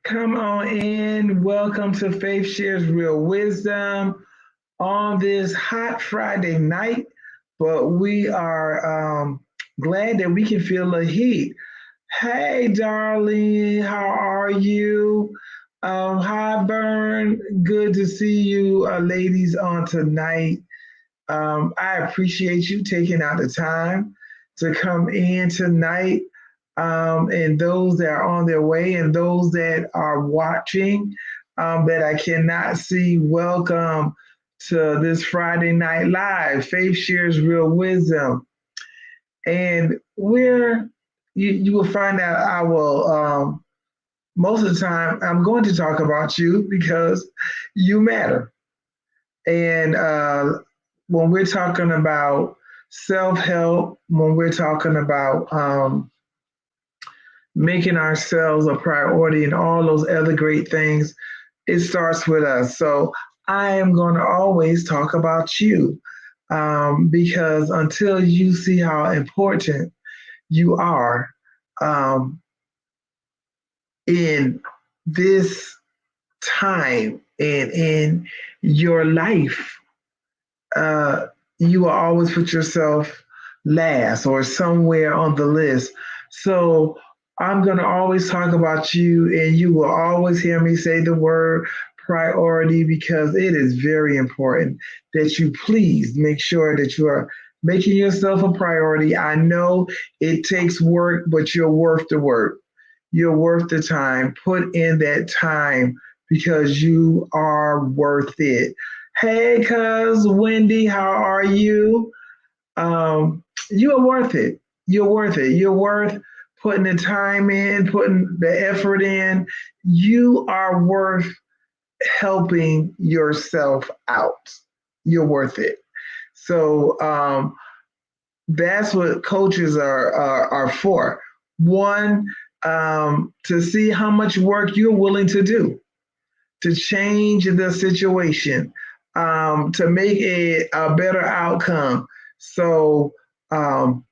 Come on in. Welcome to Faith Shares Real Wisdom on this hot Friday night. But we are glad that we can feel the heat. Hey, darling, how are you? Hi, Bern. Good to see you, ladies, on tonight. I appreciate you taking out the time to come in tonight. And those that are on their way and those that are watching that I cannot see, welcome to this Friday Night Live. Faith Shares Real Wisdom. And you will find out I will, most of the time, I'm going to talk about you because you matter. And when we're talking about self help, when we're talking about making ourselves a priority and all those other great things, it starts with us. So I am going to always talk about you because until you see how important you are um, in this time and in your life, uh, you will always put yourself last or somewhere on the list. So I'm going to always talk about you, and you will always hear me say the word priority because it is very important that you please make sure that you are making yourself a priority. I know it takes work, but you're worth the work. You're worth the time. Put in that time because you are worth it. Hey, cuz Wendy, how are you? You are worth it. You're worth it. You're worth putting the time in, putting the effort in. You are worth helping yourself out. You're worth it. So that's what coaches are for. One, to see how much work you're willing to do to change the situation, to make a better outcome. So um,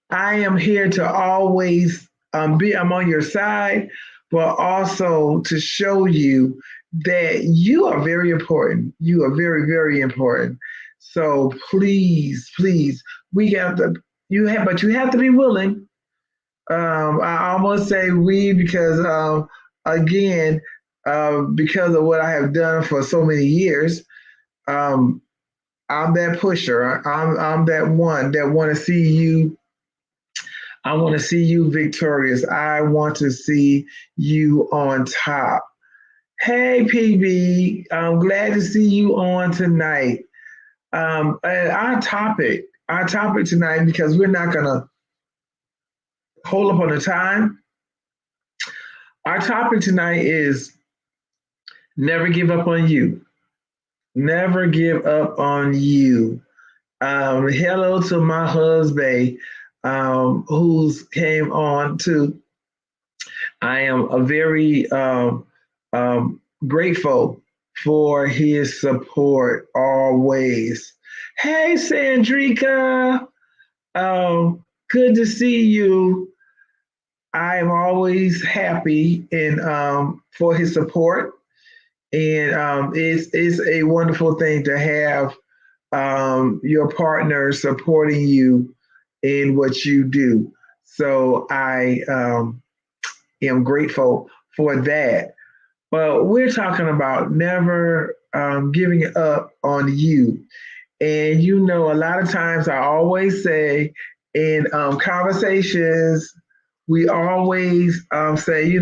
I am here to always I'm on your side, but also to show you that you are very important. You are very, very important. So please, please, we have to, but you have to be willing. I almost say we because, again, because of what I have done for so many years, um, I'm that pusher. I'm that one that want to see you. I want to see you victorious. I want to see you on top. Hey, PB, I'm glad to see you on tonight. And our topic tonight, because we're not gonna hold up on the time. Our topic tonight is never give up on you. Never give up on you. Hello to my husband, who's came on to. I am a very grateful for his support always. Hey, Sandrika, good to see you. I am always happy and for his support, and it's a wonderful thing to have your partner supporting you in what you do. So I am grateful for that. But we're talking about never giving up on you. And you know, a lot of times I always say in conversations, we always say,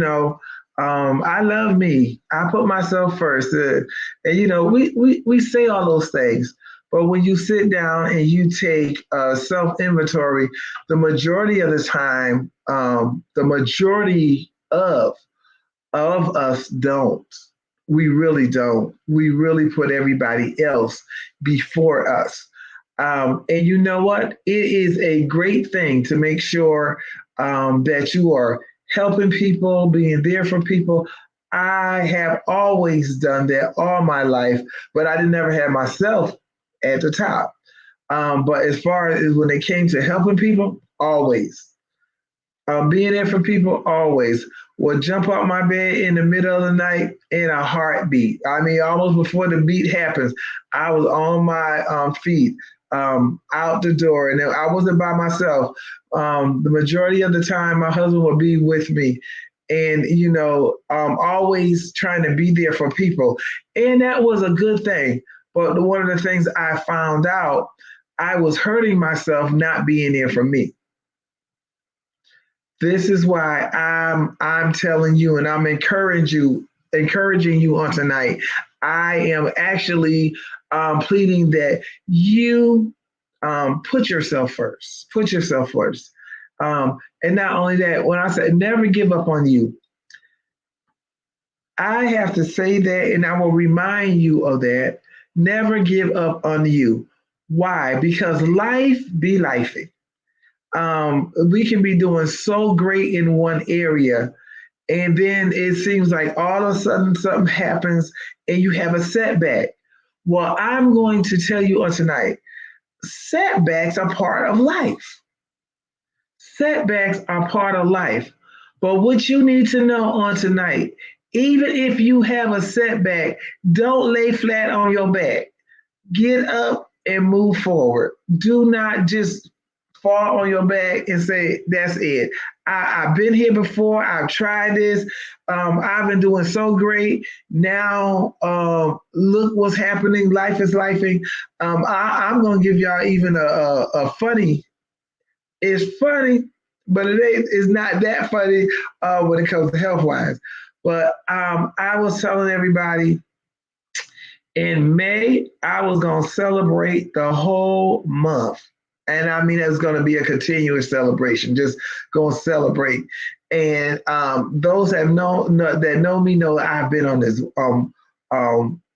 I love me. I put myself first. And, we say all those things. But when you sit down and you take self inventory, the majority of the time, the majority of us don't. We really don't. We really put everybody else before us. And you know what? It is a great thing to make sure that you are helping people, being there for people. I have always done that all my life, but I didn't never have myself at the top. But as far as when it came to helping people, always. Being there for people always. Will jump out my bed in the middle of the night in a heartbeat. I mean, almost before the beat happens, I was on my feet, out the door, and I wasn't by myself. The majority of the time, my husband would be with me, and always trying to be there for people, and that was a good thing. But one of the things I found out, I was hurting myself not being there for me. This is why I'm telling you, and I'm encouraging you on tonight. I am actually pleading that you put yourself first. Put yourself first. And not only that, when I said never give up on you, I have to say that, and I will remind you of that. Never give up on you. Why? Because life be life. We can be doing so great in one area, and then it seems like all of a sudden something happens and you have a setback. Well, I'm going to tell you on tonight, setbacks are part of life. Setbacks are part of life. But what you need to know on tonight, even if you have a setback, don't lay flat on your back. Get up and move forward. Do not just fall on your back and say, that's it. I've been here before. I've tried this. I've been doing so great. Now, look what's happening. Life is lifing. I'm going to give y'all even a funny. It's funny, but it's not that funny when it comes to health wise. But I was telling everybody in May, I was going to celebrate the whole month. And I mean, it's going to be a continuous celebration, just going to celebrate. And those that know me know I've been on this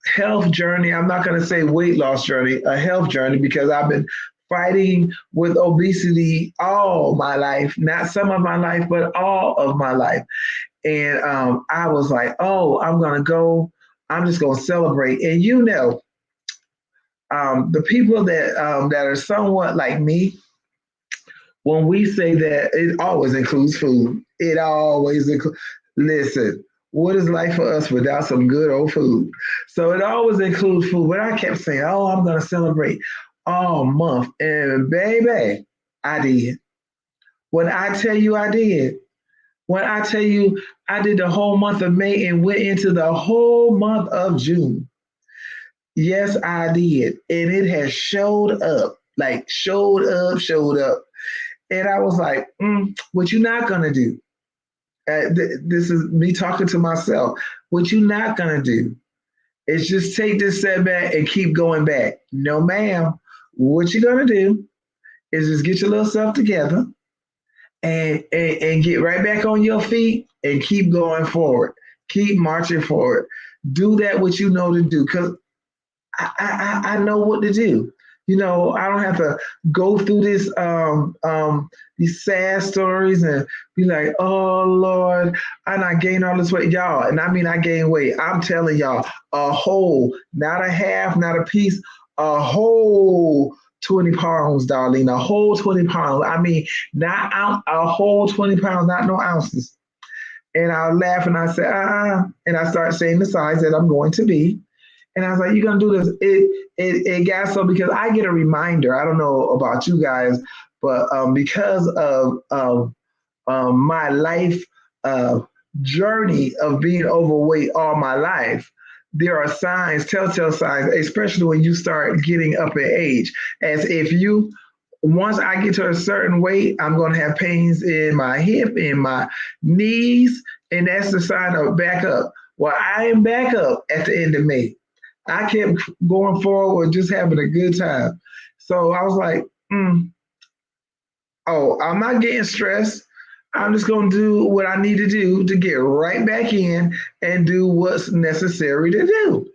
health journey. I'm not going to say weight loss journey, a health journey, because I've been fighting with obesity all my life, not some of my life, but all of my life. And I was like, oh, I'm going to go. I'm just going to celebrate. And the people that are somewhat like me, when we say that, it always includes food. It always includes. Listen, what is life for us without some good old food? So it always includes food. But I kept saying, oh, I'm going to celebrate all month. And baby, I did. When I tell you I did, when I tell you I did the whole month of May and went into the whole month of June. Yes, I did. And it has showed up, like showed up, showed up. And I was like, what you not going to do? This is me talking to myself. What you not going to do is just take this setback and keep going back. No, ma'am. What you going to do is just get your little self together and get right back on your feet and keep going forward. Keep marching forward. Do that what you know to do, because I know what to do. I don't have to go through these sad stories and be like, oh Lord, I gained all this weight, y'all. And I mean, I gained weight. I'm telling y'all, a whole, not a half, not a piece, a whole 20 pounds, darling, a whole 20 pounds. I mean, not a whole 20 pounds, not no ounces. And I laugh and I say, and I start saying the size that I'm going to be. And I was like, you're gonna do this. It got so, because I get a reminder. I don't know about you guys, but because of my life journey of being overweight all my life, there are signs, telltale signs, especially when you start getting up in age. As if once I get to a certain weight, I'm going to have pains in my hip, in my knees, and that's the sign of back up. Well, I am back up at the end of May. I kept going forward, just having a good time. So I was like, oh, I'm not getting stressed. I'm just going to do what I need to do to get right back in and do what's necessary to do.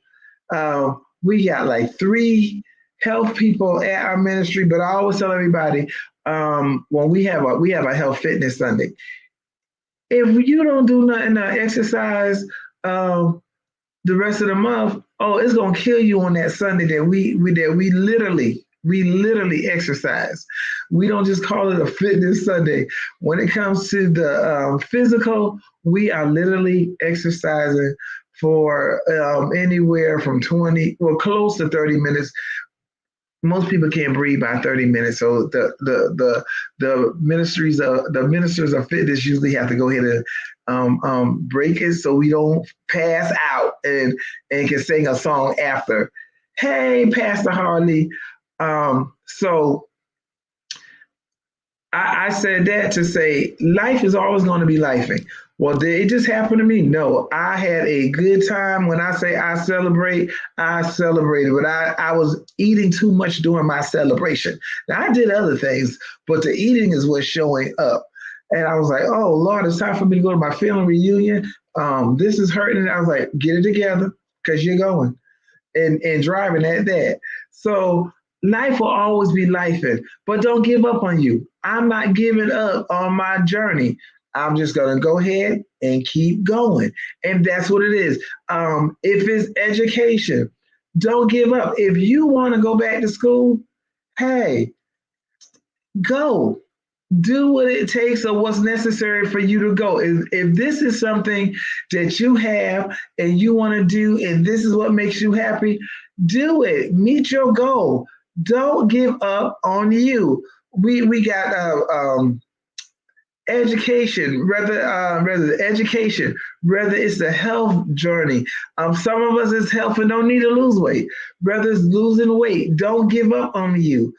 We got like 3 health people at our ministry, but I always tell everybody, when we have a health fitness Sunday, if you don't do nothing to exercise the rest of the month, oh, it's gonna kill you on that Sunday that we literally We literally exercise. We don't just call it a fitness Sunday. When it comes to the physical, we are literally exercising for anywhere from 20, well, close to 30 minutes. Most people can't breathe by 30 minutes. So the ministers of fitness usually have to go ahead and break it so we don't pass out and can sing a song after. Hey, Pastor Harley. So I said that to say life is always going to be lifing. Well, did it just happen to me? No, I had a good time. When I say I celebrated, but I was eating too much during my celebration. Now, I did other things, but the eating is what's showing up. And I was like, oh, Lord, it's time for me to go to my family reunion. This is hurting. I was like, get it together because you're going and driving at that. So life will always be lifing, but don't give up on you. I'm not giving up on my journey. I'm just gonna go ahead and keep going, and that's what it is. If it's education, don't give up. If you want to go back to school, hey, go do what it takes or what's necessary for you to go. If this is something that you have and you want to do, and this is what makes you happy, do it. Meet your goal. Don't give up on you. We got education, rather education, whether it's the health journey. Some of us is health and don't need to lose weight. Whether it's losing weight, don't give up on you.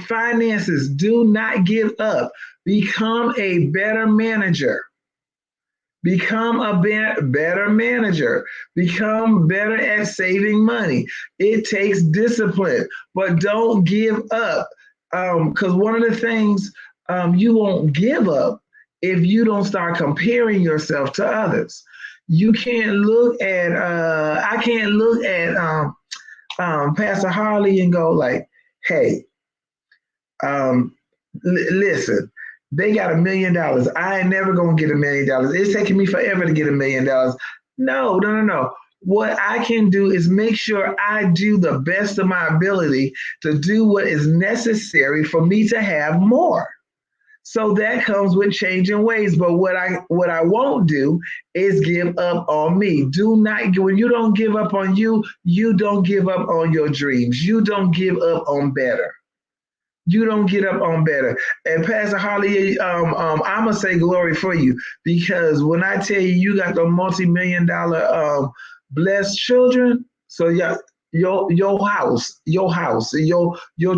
Finances, do not give up. Become a better manager. Become a better manager. Become better at saving money. It takes discipline, but don't give up. Because one of the things you won't give up if you don't start comparing yourself to others. You can't look at, I can't look at Pastor Harley and go like, hey, listen, they got $1 million. I ain't never gonna get $1 million. It's taking me forever to get $1 million. No, no, no, no. What I can do is make sure I do the best of my ability to do what is necessary for me to have more. So that comes with changing ways. But what I won't do is give up on me. Do not, when you don't give up on you, you don't give up on your dreams. You don't give up on better. You don't get up on better. And Pastor Holly, I'm gonna say glory for you, because when I tell you you got the multi-million-dollar blessed children, so yeah, your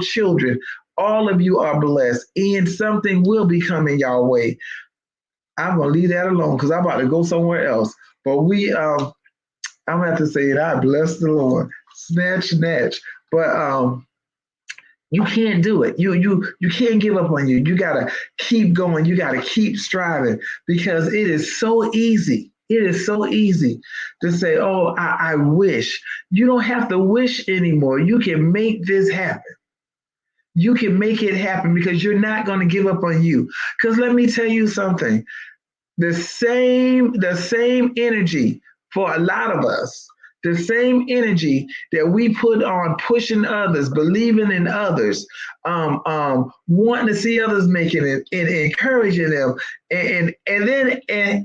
children, all of you are blessed, and something will be coming your way. I'm gonna leave that alone because I'm about to go somewhere else. But I'm gonna have to say it. I bless the Lord. Snatch, snatch. But you can't do it. You can't give up on you. You gotta keep going. You gotta keep striving, because it is so easy. It is so easy to say, "Oh, I wish." You don't have to wish anymore. You can make this happen. You can make it happen because you're not going to give up on you. Because let me tell you something. The same energy for a lot of us, the same energy that we put on pushing others, believing in others, wanting to see others making it, and encouraging them, and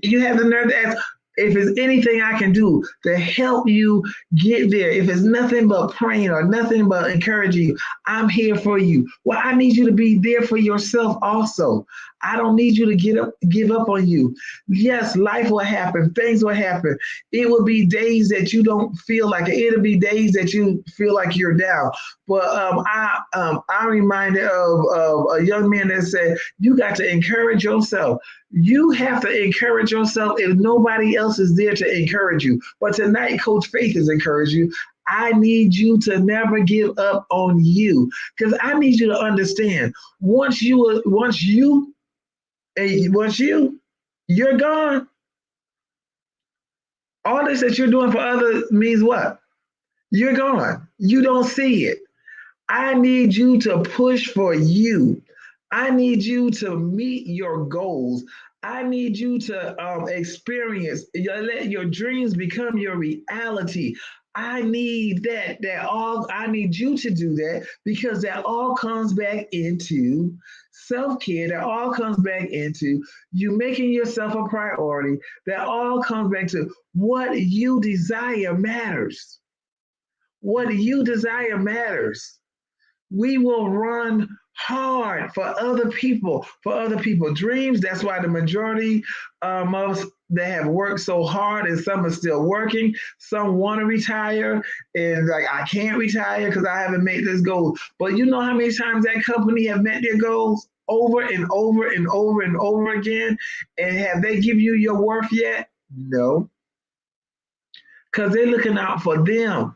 you have the nerve to ask, if there's anything I can do to help you get there, if it's nothing but praying or nothing but encouraging you, I'm here for you. Well, I need you to be there for yourself also. I don't need you to give up on you. Yes, life will happen, things will happen. It will be days that you don't feel like it. It'll be days that you feel like you're down. But I'm reminded of a young man that said, you got to encourage yourself. You have to encourage yourself if nobody else is there to encourage you. But tonight, Coach Faith is encouraging you. I need you to never give up on you, because I need you to understand, once you're gone. All this that you're doing for others means what? You're gone. You don't see it. I need you to push for you. I need you to meet your goals. I need you to experience, let your dreams become your reality. I need I need you to do that because that all comes back into self-care. That all comes back into you making yourself a priority. That all comes back to what you desire matters. What you desire matters. We will run hard for other people dreams. That's why the majority of us that have worked so hard, and some are still working, some want to retire and like, I can't retire because I haven't made this goal. But you know how many times that company have met their goals over and over and over and over again, and have they give you your worth yet? No, because they're looking out for them.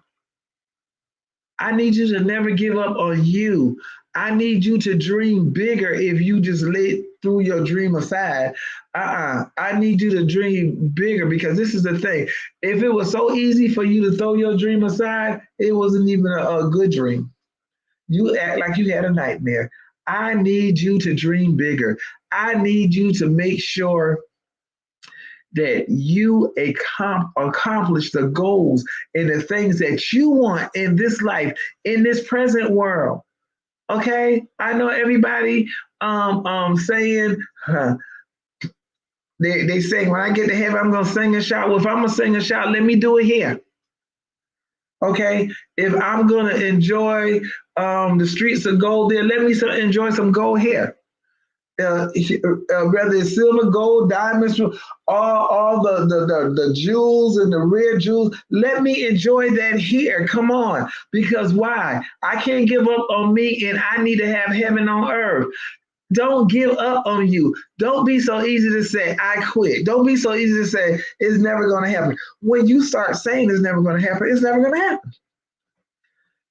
I need you to never give up on you. I need you to dream bigger if you just threw your dream aside. I need you to dream bigger because this is the thing. If it was so easy for you to throw your dream aside, it wasn't even a good dream. You act like you had a nightmare. I need you to dream bigger. I need you to make sure that you accomplish the goals and the things that you want in this life, in this present world. Okay, I know everybody saying they sing when I get to heaven I'm gonna sing and shout. Well, if I'm gonna sing and shout, let me do it here. Okay, if I'm gonna enjoy the streets of gold there, let me enjoy some gold here. Whether it's silver, gold, diamonds, all the jewels and the rare jewels, let me enjoy that here. Come on, because why? I can't give up on me, and I need to have heaven on earth. Don't give up on you. Don't be so easy to say, I quit. Don't be so easy to say, it's never going to happen. When you start saying it's never going to happen, it's never going to happen.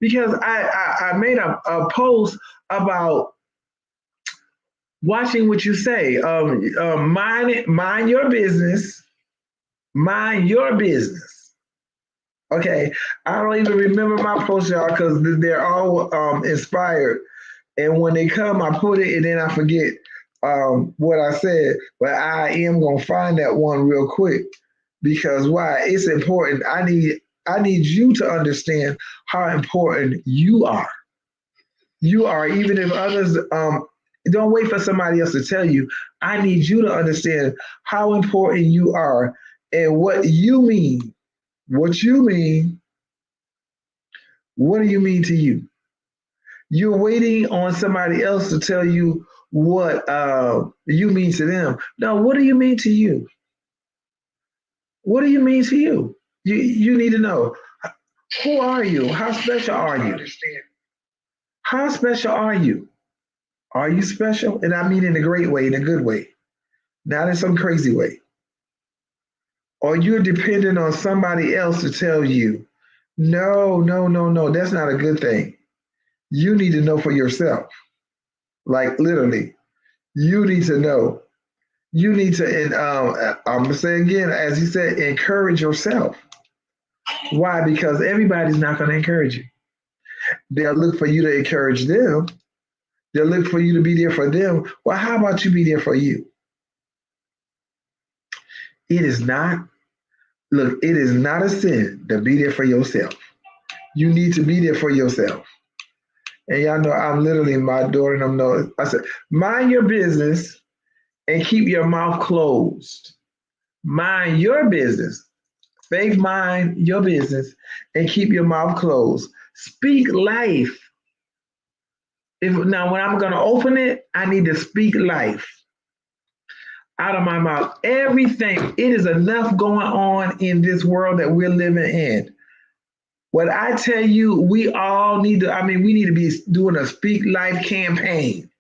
Because I made a post about watching what you say. Mind your business. Mind your business. Okay. I don't even remember my post, y'all, because they're all inspired. And when they come, I put it and then I forget what I said. But I am gonna find that one real quick because why? It's important. I need you to understand how important you are. You are, even if others don't wait for somebody else to tell you. I need you to understand how important you are and what you mean. What you mean. What do you mean to you? You're waiting on somebody else to tell you what you mean to them. No, what do you mean to you? What do you mean to you? You need to know. Who are you? How special are you? How special are you? Are you special? And I mean in a great way, in a good way, not in some crazy way. Or you're dependent on somebody else to tell you, no, no, no, no, that's not a good thing. You need to know for yourself. Like literally, you need to know. You need to, and I'm gonna say again, as he said, encourage yourself. Why? Because everybody's not going to encourage you. They'll look for you to encourage them. They'll look for you to be there for them. Well, how about you be there for you? It is not, look, it is not a sin to be there for yourself. You need to be there for yourself. And y'all know I'm literally my daughter and I'm no, I said, mind your business and keep your mouth closed. Mind your business. Faith, mind your business and keep your mouth closed. Speak life. Now, when I'm going to open it, I need to speak life out of my mouth. Everything. It is enough going on in this world that we're living in. What I tell you, we all need to, we need to be doing a Speak Life campaign.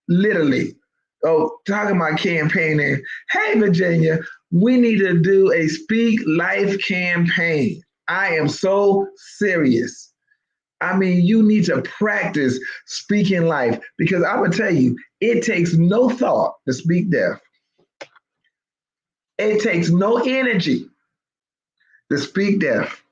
Literally. Oh, talking about campaigning. Hey, Virginia, we need to do a Speak Life campaign. I am so serious. You need to practice speaking life because I'm going to tell you, it takes no thought to speak death. It takes no energy to speak death.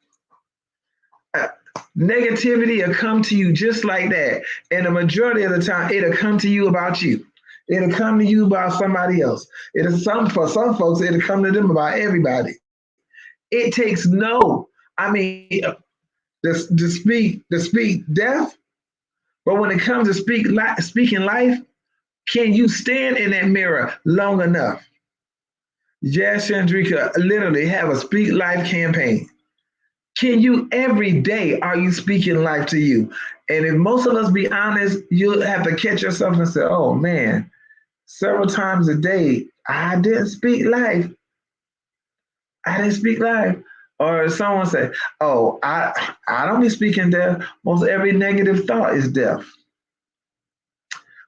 Negativity will come to you just like that. And the majority of the time, it'll come to you about you. It'll come to you about somebody else. For some folks, it'll come to them about everybody. It takes no, to speak death. But when it comes to speaking life, can you stand in that mirror long enough? Jazz Chandrika literally have a speak life campaign. Can you every day are you speaking life to you? And if most of us be honest, you'll have to catch yourself and say, oh man, several times a day, I didn't speak life. I didn't speak life. Or someone say, oh, I don't be speaking death. Most every negative thought is death.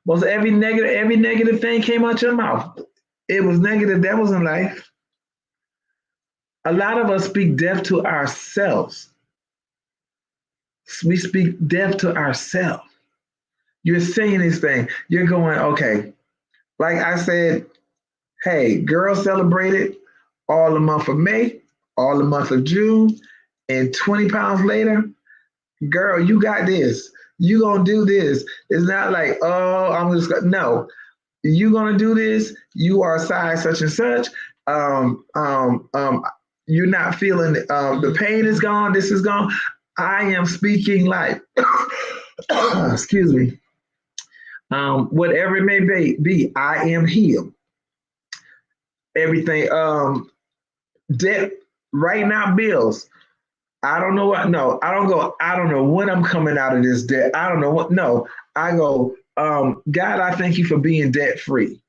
Most every negative thing came out your mouth. It was negative. That wasn't life. A lot of us speak death to ourselves. We speak death to ourselves. You're saying this thing. You're going, okay, like I said, hey, girls celebrated all the month of May, all the month of June, and 20 pounds later, girl, you got this. You gonna do this. It's not like, oh, I'm just gonna no. You gonna do this. You are size such and such. Um, um, um, you're not feeling the pain is gone. This is gone. I am speaking life. Excuse me. Whatever it may be, I am healed. Everything. Debt right now, bills. I don't know what. No, I don't go. I don't know when I'm coming out of this debt. I don't know what. No, I go. God, I thank you for being debt free.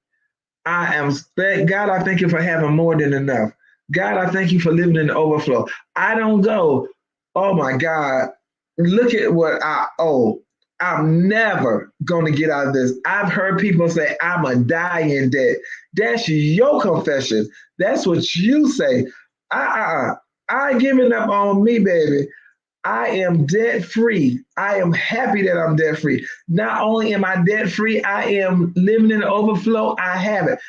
God, I thank you for having more than enough. God, I thank you for living in the overflow. I don't go, oh my God, look at what I owe. I'm never going to get out of this. I've heard people say, I'm a die in debt. That's your confession. That's what you say. I ain't giving up on me, baby. I am debt free. I am happy that I'm debt free. Not only am I debt free, I am living in the overflow. I have it.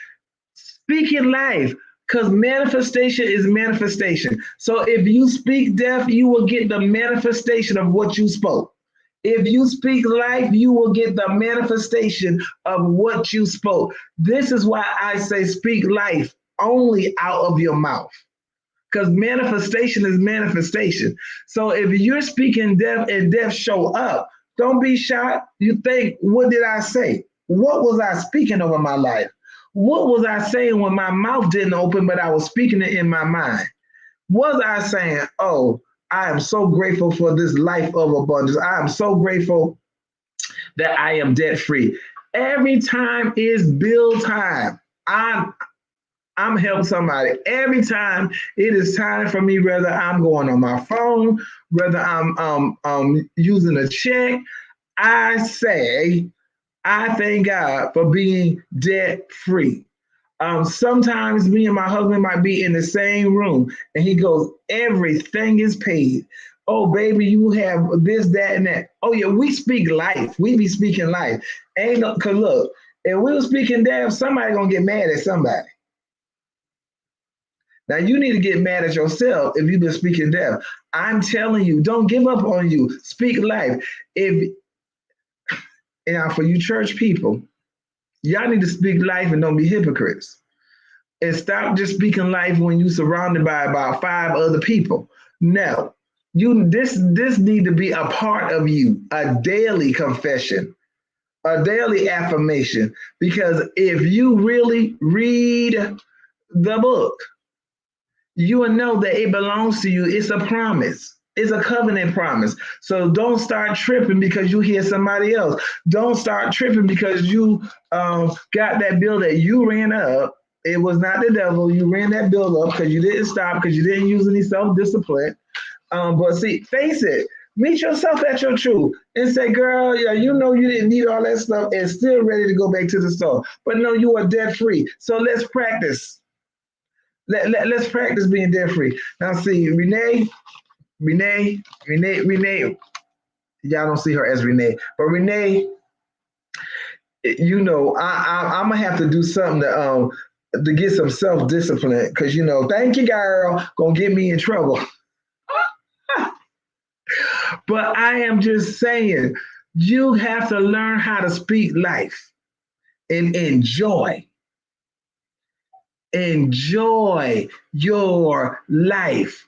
Speaking life, because manifestation is manifestation. So if you speak death, you will get the manifestation of what you spoke. If you speak life, you will get the manifestation of what you spoke. This is why I say speak life only out of your mouth, because manifestation is manifestation. So if you're speaking death and death show up, don't be shocked. You think, what did I say? What was I speaking over my life? What was I saying when my mouth didn't open, but I was speaking it in my mind? Was I saying, oh, I am so grateful for this life of abundance. I am so grateful that I am debt free. Every time is bill time. I'm helping somebody. Every time it is time for me, whether I'm going on my phone, whether I'm using a check, I say, I thank God for being debt free. Sometimes me and my husband might be in the same room and he goes, everything is paid. Oh, baby, you have this, that, and that. Oh, yeah, we speak life. We be speaking life. Ain't no, cause look, if we were speaking death, somebody gonna get mad at somebody. Now you need to get mad at yourself if you've been speaking death. I'm telling you, don't give up on you. Speak life. If Now for you church people, y'all need to speak life and don't be hypocrites. And stop just speaking life when you're surrounded by about 5 other people. No, this need to be a part of you, a daily confession, a daily affirmation. Because if you really read the book, you will know that it belongs to you. It's a promise. It's a covenant promise. So don't start tripping because you hear somebody else. Don't start tripping because you got that bill that you ran up. It was not the devil. You ran that bill up because you didn't stop, because you didn't use any self-discipline. But see, face it. Meet yourself at your truth and say, girl, yeah, you know you didn't need all that stuff and still ready to go back to the store. But no, you are debt free. So let's practice. Let's practice being debt free. Now, see, Renee. Y'all don't see her as Renee, but Renee, you know, I'm gonna have to do something to get some self discipline, because you know, thank you, girl, gonna get me in trouble. But I am just saying, you have to learn how to speak life and enjoy your life.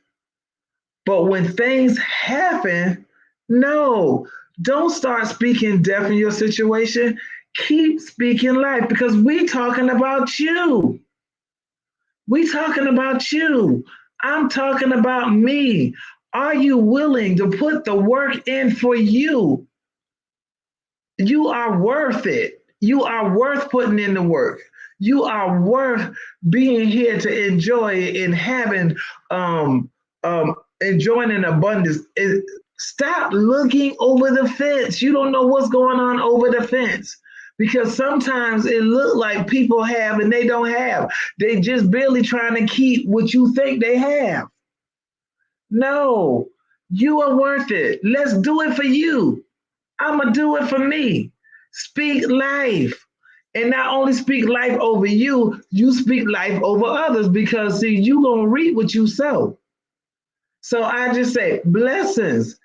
But when things happen, no, don't start speaking death in your situation. Keep speaking life because we talking about you. We talking about you. I'm talking about me. Are you willing to put the work in for you? You are worth it. You are worth putting in the work. You are worth being here to enjoy it and having um enjoying an abundance. Stop looking over the fence. You don't know what's going on over the fence. Because sometimes it look like people have and they don't have. They just barely trying to keep what you think they have. No, you are worth it. Let's do it for you. I'm going to do it for me. Speak life. And not only speak life over you, you speak life over others because, see, you going to reap what you sow. So I just say blessings.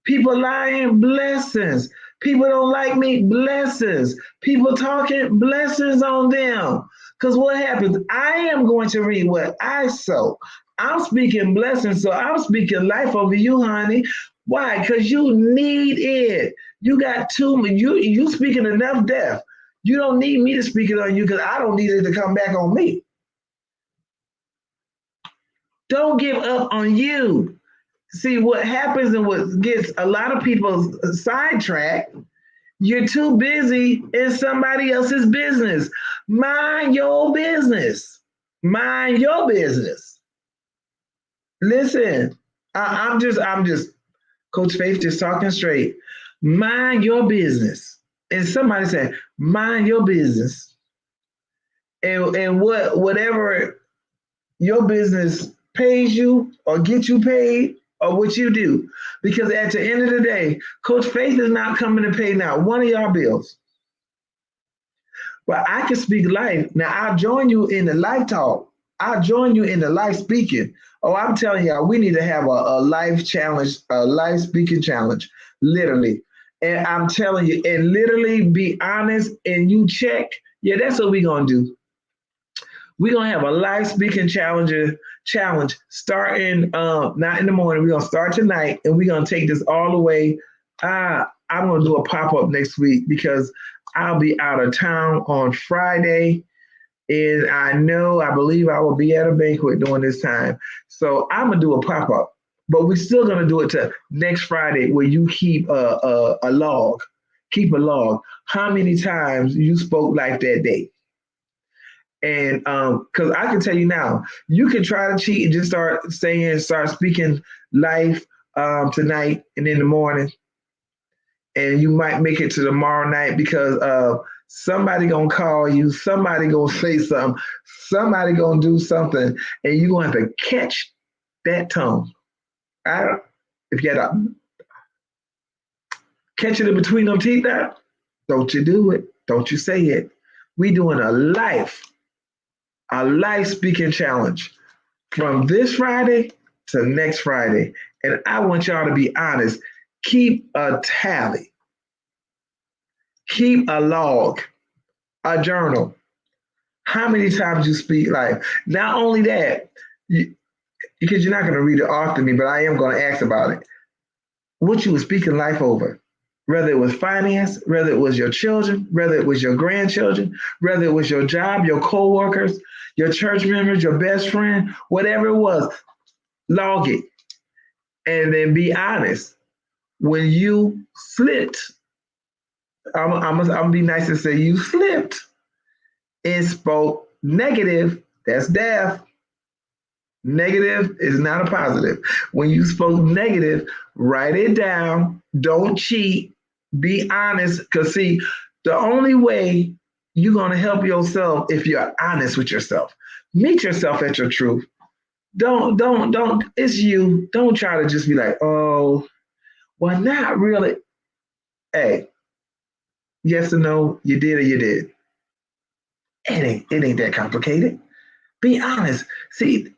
People lying, blessings. People don't like me, blessings. People talking, blessings on them. Because what happens? I am going to read what I sow. I'm speaking blessings, so I'm speaking life over you, honey. Why? Because you need it. You got you speaking enough death. You don't need me to speak it on you because I don't need it to come back on me. Don't give up on you. See what happens and what gets a lot of people sidetracked. You're too busy in somebody else's business. Mind your business. Mind your business. Listen, I'm just Coach Faith just talking straight. Mind your business. And somebody said, mind your business. And whatever your business pays you or get you paid or what you do. Because at the end of the day, Coach Faith is not coming to pay now one of y'all bills. But I can speak life. Now I'll join you in the life talk. I'll join you in the life speaking. Oh, I'm telling y'all, we need to have a life challenge, a life speaking challenge, literally. And I'm telling you, and literally be honest and you check. Yeah, that's what we're gonna do. We're gonna have a live speaking challenge starting not in the morning. We're gonna start tonight and we're gonna take this all the way. I'm gonna do a pop-up next week because I'll be out of town on Friday. And I believe I will be at a banquet during this time. So I'm gonna do a pop-up, but we're still gonna do it to next Friday where you keep a log. Keep a log. How many times you spoke like that day? And because I can tell you now, you can try to cheat and just start speaking life tonight and in the morning, and you might make it to tomorrow night because somebody gonna call you, somebody gonna say something, somebody gonna do something, and you gonna have to catch that tongue. I don't, if you had to catch it in between them teeth, there, don't you do it? Don't you say it? We doing a life speaking challenge from this Friday to next Friday. And I want y'all to be honest. Keep a tally, keep a log, a journal. How many times you speak life? Not only that, because you're not going to read it off to me, but I am going to ask about it. What you were speaking life over, whether it was finance, whether it was your children, whether it was your grandchildren, whether it was your job, your co-workers, your church members, your best friend, whatever it was, log it. And then be honest. When you slipped, I'm gonna be nice and say you slipped and spoke negative, that's death. Negative is not a positive. When you spoke negative, write it down. Don't cheat. Be honest. Because, see, the only way you're going to help yourself if you're honest with yourself. Meet yourself at your truth. Don't, it's you. Don't try to just be like, oh, well, not really. Hey, yes or no, you did or you did. It ain't that complicated. Be honest. See,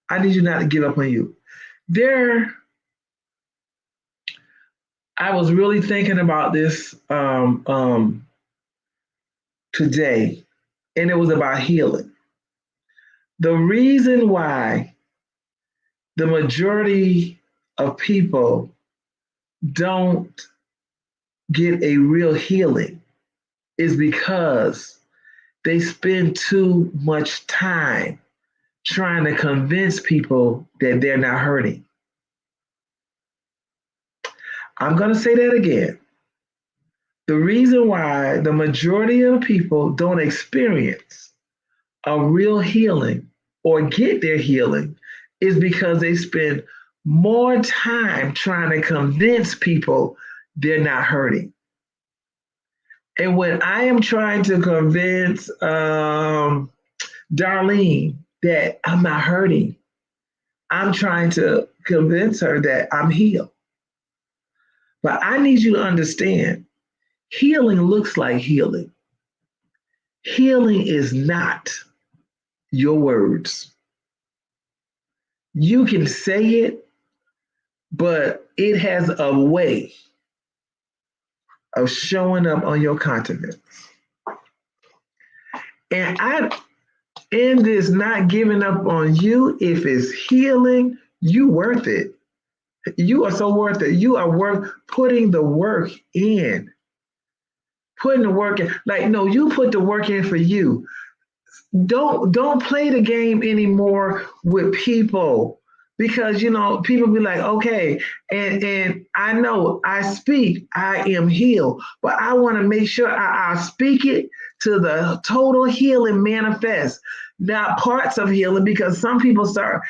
I need you not to give up on you. There, I was really thinking about this today, and it was about healing. The reason why the majority of people don't get a real healing is because they spend too much time trying to convince people that they're not hurting. I'm going to say that again. The reason why the majority of people don't experience a real healing or get their healing is because they spend more time trying to convince people they're not hurting. And when I am trying to convince Darlene that I'm not hurting, I'm trying to convince her that I'm healed. But I need you to understand healing looks like healing. Healing is not your words. You can say it, but it has a way of showing up on your countenance. And I, in this not giving up on you, if it's healing, you worth it. You are so worth it. You are worth putting the work in. Putting the work in. Like, no, you put the work in for you. Don't play the game anymore with people because people be like, okay, and I know I speak, I am healed, but I want to make sure I speak it to the total healing manifest, not parts of healing, because some people start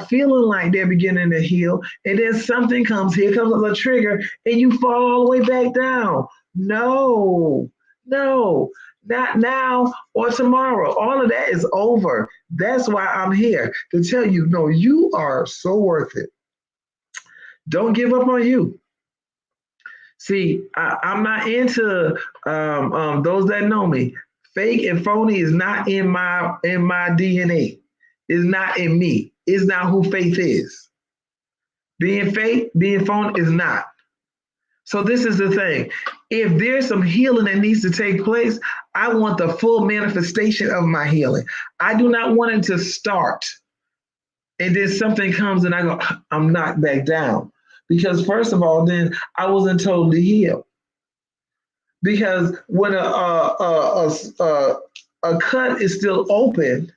feeling like they're beginning to heal, and then something comes, here comes a trigger, and you fall all the way back down. No, no. Not now or tomorrow. All of that is over. That's why I'm here to tell you, no, you are so worth it. Don't give up on you. See, I'm not into those that know me. Fake and phony is not in my DNA. It's not in me. It's not who faith is. Being fake, being phony is not. So this is the thing. If there's some healing that needs to take place, I want the full manifestation of my healing. I do not want it to start and then something comes and I go, I'm knocked back down. Because first of all, then I wasn't totally healed. Because when a cut is still open,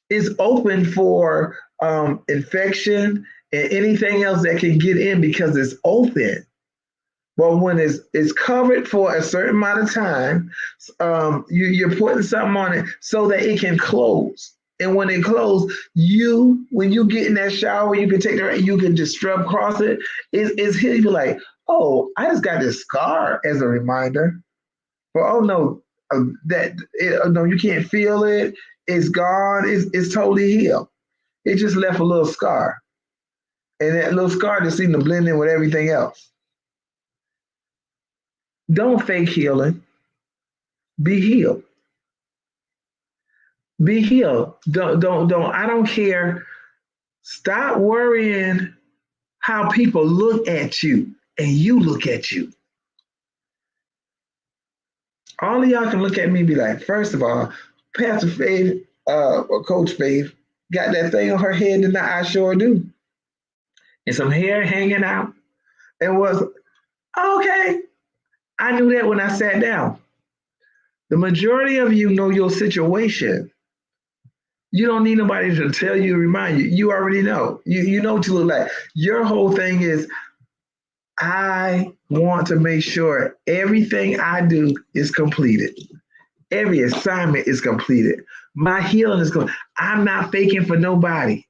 it's open for infection and anything else that can get in because it's open. But when it's covered for a certain amount of time, you're putting something on it so that it can close. And when it closes, when you get in that shower, you can take it, you can just strap across it. It's here. You're like, oh, I just got this scar as a reminder. But oh no, no, you can't feel it. It's gone. It's totally healed. It just left a little scar, and that little scar just seemed to blend in with everything else. Don't fake healing. Be healed. Be healed. Don't. I don't care. Stop worrying how people look at you and you look at you. All of y'all can look at me and be like, first of all, Pastor Faith, or Coach Faith, got that thing on her head tonight. I sure do. And some hair hanging out. It was okay. I knew that when I sat down. The majority of you know your situation. You don't need nobody to tell you, remind you. You already know. You know what you look like. Your whole thing is, I want to make sure everything I do is completed. Every assignment is completed. My healing is going. I'm not faking for nobody.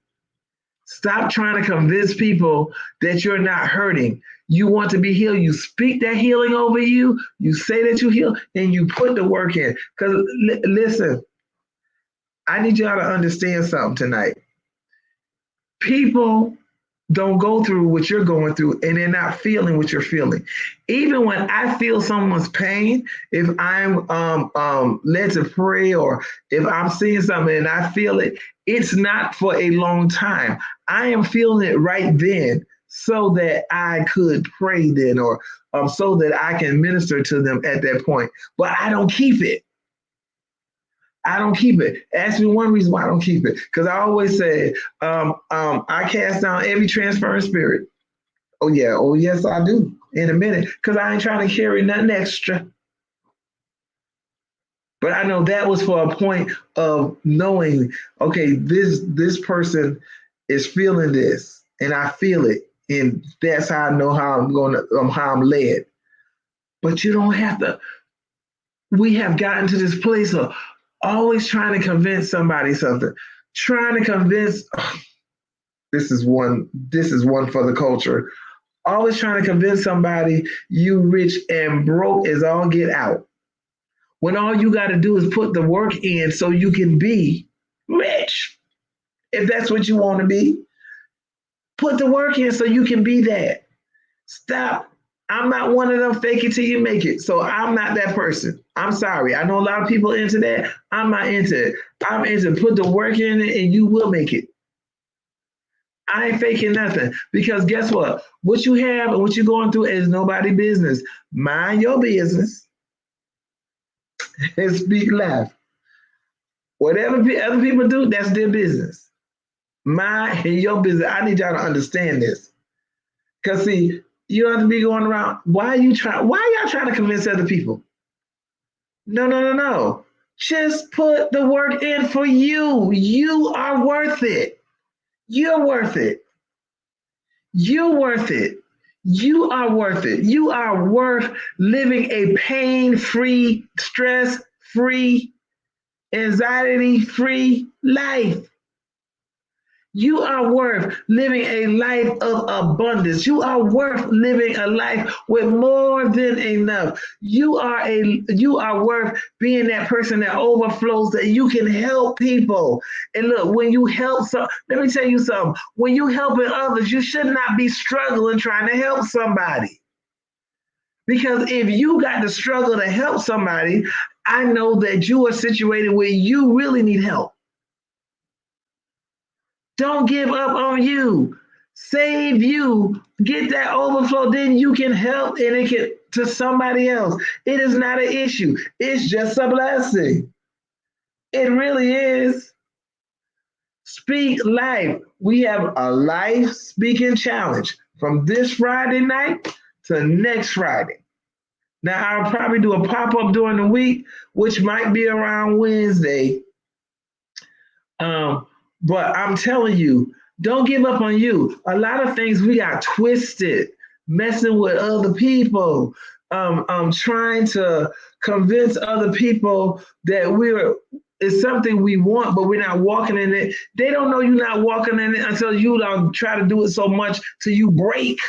Stop trying to convince people that you're not hurting. You want to be healed. You speak that healing over you. You say that you heal, and you put the work in. Because listen, I need y'all to understand something tonight. People don't go through what you're going through and they're not feeling what you're feeling. Even when I feel someone's pain, if I'm led to pray or if I'm seeing something and I feel it, it's not for a long time. I am feeling it right then so that I could pray then or so that I can minister to them at that point. But I don't keep it. I don't keep it. Ask me one reason why I don't keep it. Because I always say, I cast down every transferring spirit. Oh yeah, oh yes, I do. In a minute, because I ain't trying to carry nothing extra. But I know that was for a point of knowing, okay, this person is feeling this, and I feel it, and that's how I know how how I'm led. But you don't have to. We have gotten to this place of always trying to convince somebody something, trying to convince. This is one. This is one for the culture. Always trying to convince somebody you rich and broke is all get out. When all you got to do is put the work in so you can be rich. If that's what you want to be, put the work in so you can be that. Stop. I'm not one of them fake it till you make it. So I'm not that person. I'm sorry. I know a lot of people into that. I'm not into it. I'm into put the work in it and you will make it. I ain't faking nothing because guess what? What you have and what you're going through is nobody's business. Mind your business and speak life. Whatever other people do, that's their business. Mind your business. I need y'all to understand this. Cause see, you don't have to be going around. Why y'all trying to convince other people? No, no, no, no. Just put the work in for you. You are worth it. You're worth it. You're worth it. You are worth it. You are worth living a pain-free, stress-free, anxiety-free life. You are worth living a life of abundance. You are worth living a life with more than enough. You are worth being that person that overflows that you can help people. And look, when you help let me tell you something. When you helping others, you should not be struggling trying to help somebody. Because if you got to struggle to help somebody, I know that you are situated where you really need help. Don't give up on you. Save you. Get that overflow. Then you can help and it can to somebody else. It is not an issue. It's just a blessing. It really is. Speak life. We have a life speaking challenge from this Friday night to next Friday. Now I'll probably do a pop-up during the week, which might be around Wednesday. But I'm telling you, don't give up on you. A lot of things we got twisted, messing with other people, trying to convince other people that it's something we want, but we're not walking in it. They don't know you're not walking in it until you don't try to do it so much till you break.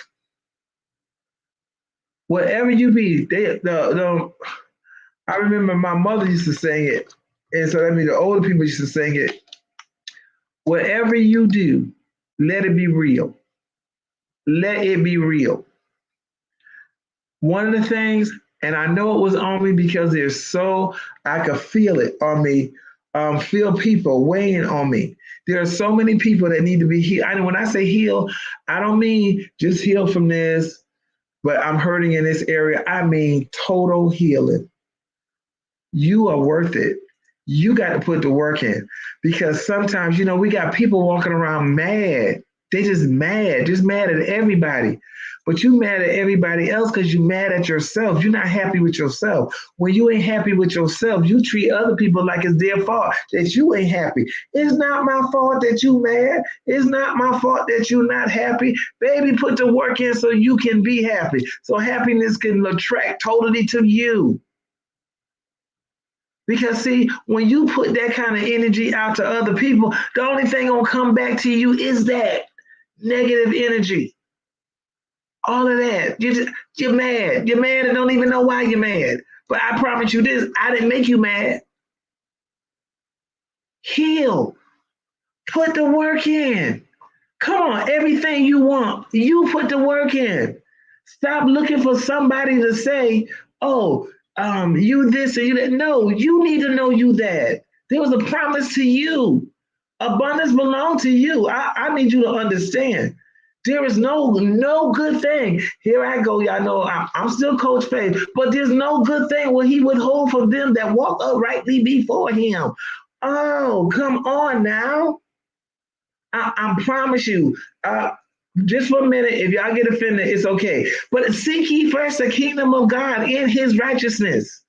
Whatever you be, I remember my mother used to sing it, and so that means the older people used to sing it. Whatever you do, let it be real. Let it be real. One of the things, and I know it was on me because I could feel it on me, feel people weighing on me. There are so many people that need to be healed. When I say heal, I don't mean just heal from this, but I'm hurting in this area. I mean total healing. You are worth it. You got to put the work in because sometimes, we got people walking around mad. They just mad at everybody. But you mad at everybody else because you mad at yourself. You're not happy with yourself. When you ain't happy with yourself, you treat other people like it's their fault that you ain't happy. It's not my fault that you mad. It's not my fault that you're not happy. Baby, put the work in so you can be happy. So happiness can attract totally to you. Because see, when you put that kind of energy out to other people, the only thing gonna come back to you is that negative energy. All of that. You're mad. You're mad and don't even know why you're mad. But I promise you this, I didn't make you mad. Heal. Put the work in. Come on, everything you want, you put the work in. Stop looking for somebody to say, oh, you this or you that. No, you need to know you that. There was a promise to you. Abundance belongs to you. I need you to understand. There is no good thing. Here I go, y'all know I'm still Coach Faith, but there's no good thing what he would hold for them that walk uprightly before him. Oh, come on now. I promise you. Just for a minute, if y'all get offended, it's okay. But seek ye first the kingdom of God in his righteousness.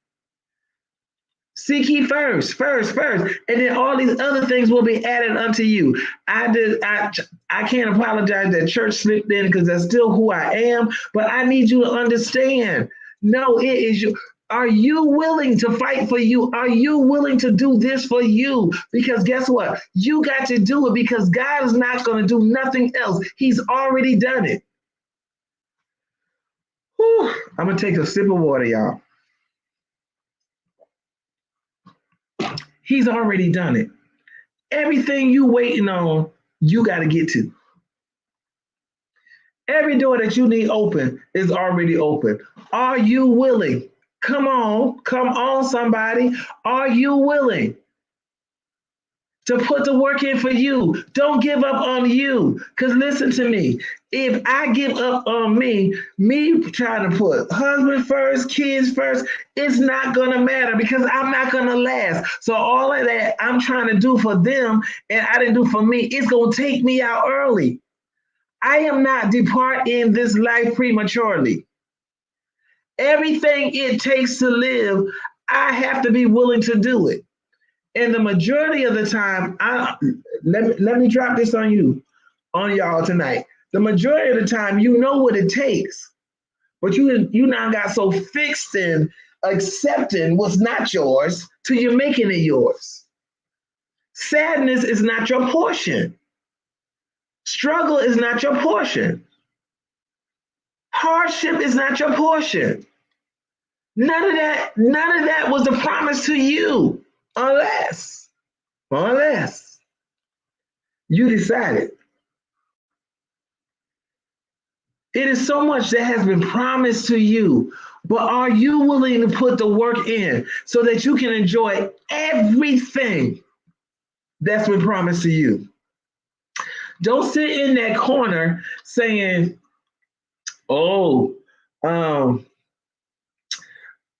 Seek ye first, and then all these other things will be added unto you. I can't apologize that church slipped in because that's still who I am, but I need you to understand. No, it is you. Are you willing to fight for you? Are you willing to do this for you? Because guess what? You got to do it because God is not going to do nothing else. He's already done it. Whew. I'm going to take a sip of water, y'all. He's already done it. Everything you waiting on, you got to get to. Every door that you need open is already open. Are you willing? Come on, somebody. Are you willing to put the work in for you? Don't give up on you. Because listen to me. If I give up on me trying to put husband first, kids first, it's not going to matter because I'm not going to last. So all of that I'm trying to do for them and I didn't do for me, it's going to take me out early. I am not departing this life prematurely. Everything it takes to live, I have to be willing to do it. And the majority of the time, let me drop this on y'all tonight. The majority of the time, you know what it takes, but you now got so fixed in accepting what's not yours till you're making it yours. Sadness is not your portion. Struggle is not your portion. Hardship is not your portion. None of that was the promise to you, unless you decided. It is so much that has been promised to you, but are you willing to put the work in so that you can enjoy everything that's been promised to you? Don't sit in that corner saying, "Oh,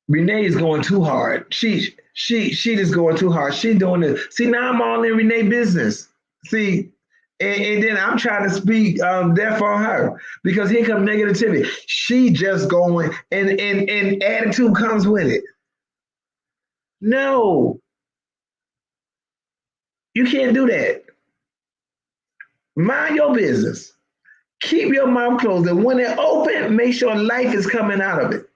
Renee is going too hard. She just going too hard. She doing it. See, now I'm all in Renee business. See, and then I'm trying to speak there for her because here comes negativity. She just going and attitude comes with it. No, you can't do that. Mind your business. Keep your mouth closed. And when it open, make sure life is coming out of it.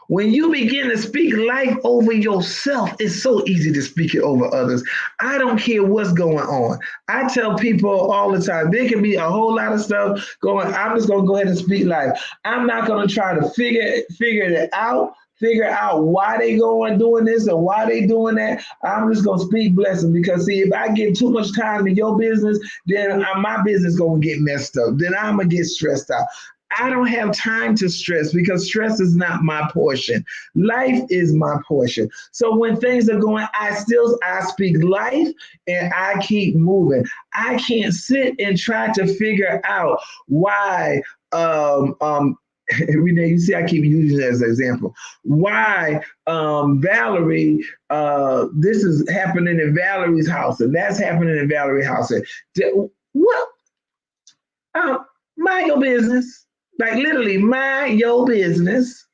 When you begin to speak life over yourself, it's so easy to speak it over others. I don't care what's going on. I tell people all the time, there can be a whole lot of stuff going. I'm just going to go ahead and speak life. I'm not going to try to figure it out. Figure out why they going doing this or why they doing that. I'm just gonna speak blessing because see, if I give too much time to your business, then my business gonna get messed up. Then I'm gonna get stressed out. I don't have time to stress because stress is not my portion. Life is my portion. So when things are going, I speak life and I keep moving. I can't sit and try to figure out why Renee, you see, I keep using it as an example. Why Valerie, this is happening in Valerie's house, and that's happening in Valerie's house. What? Mind your business. Like literally, mind your business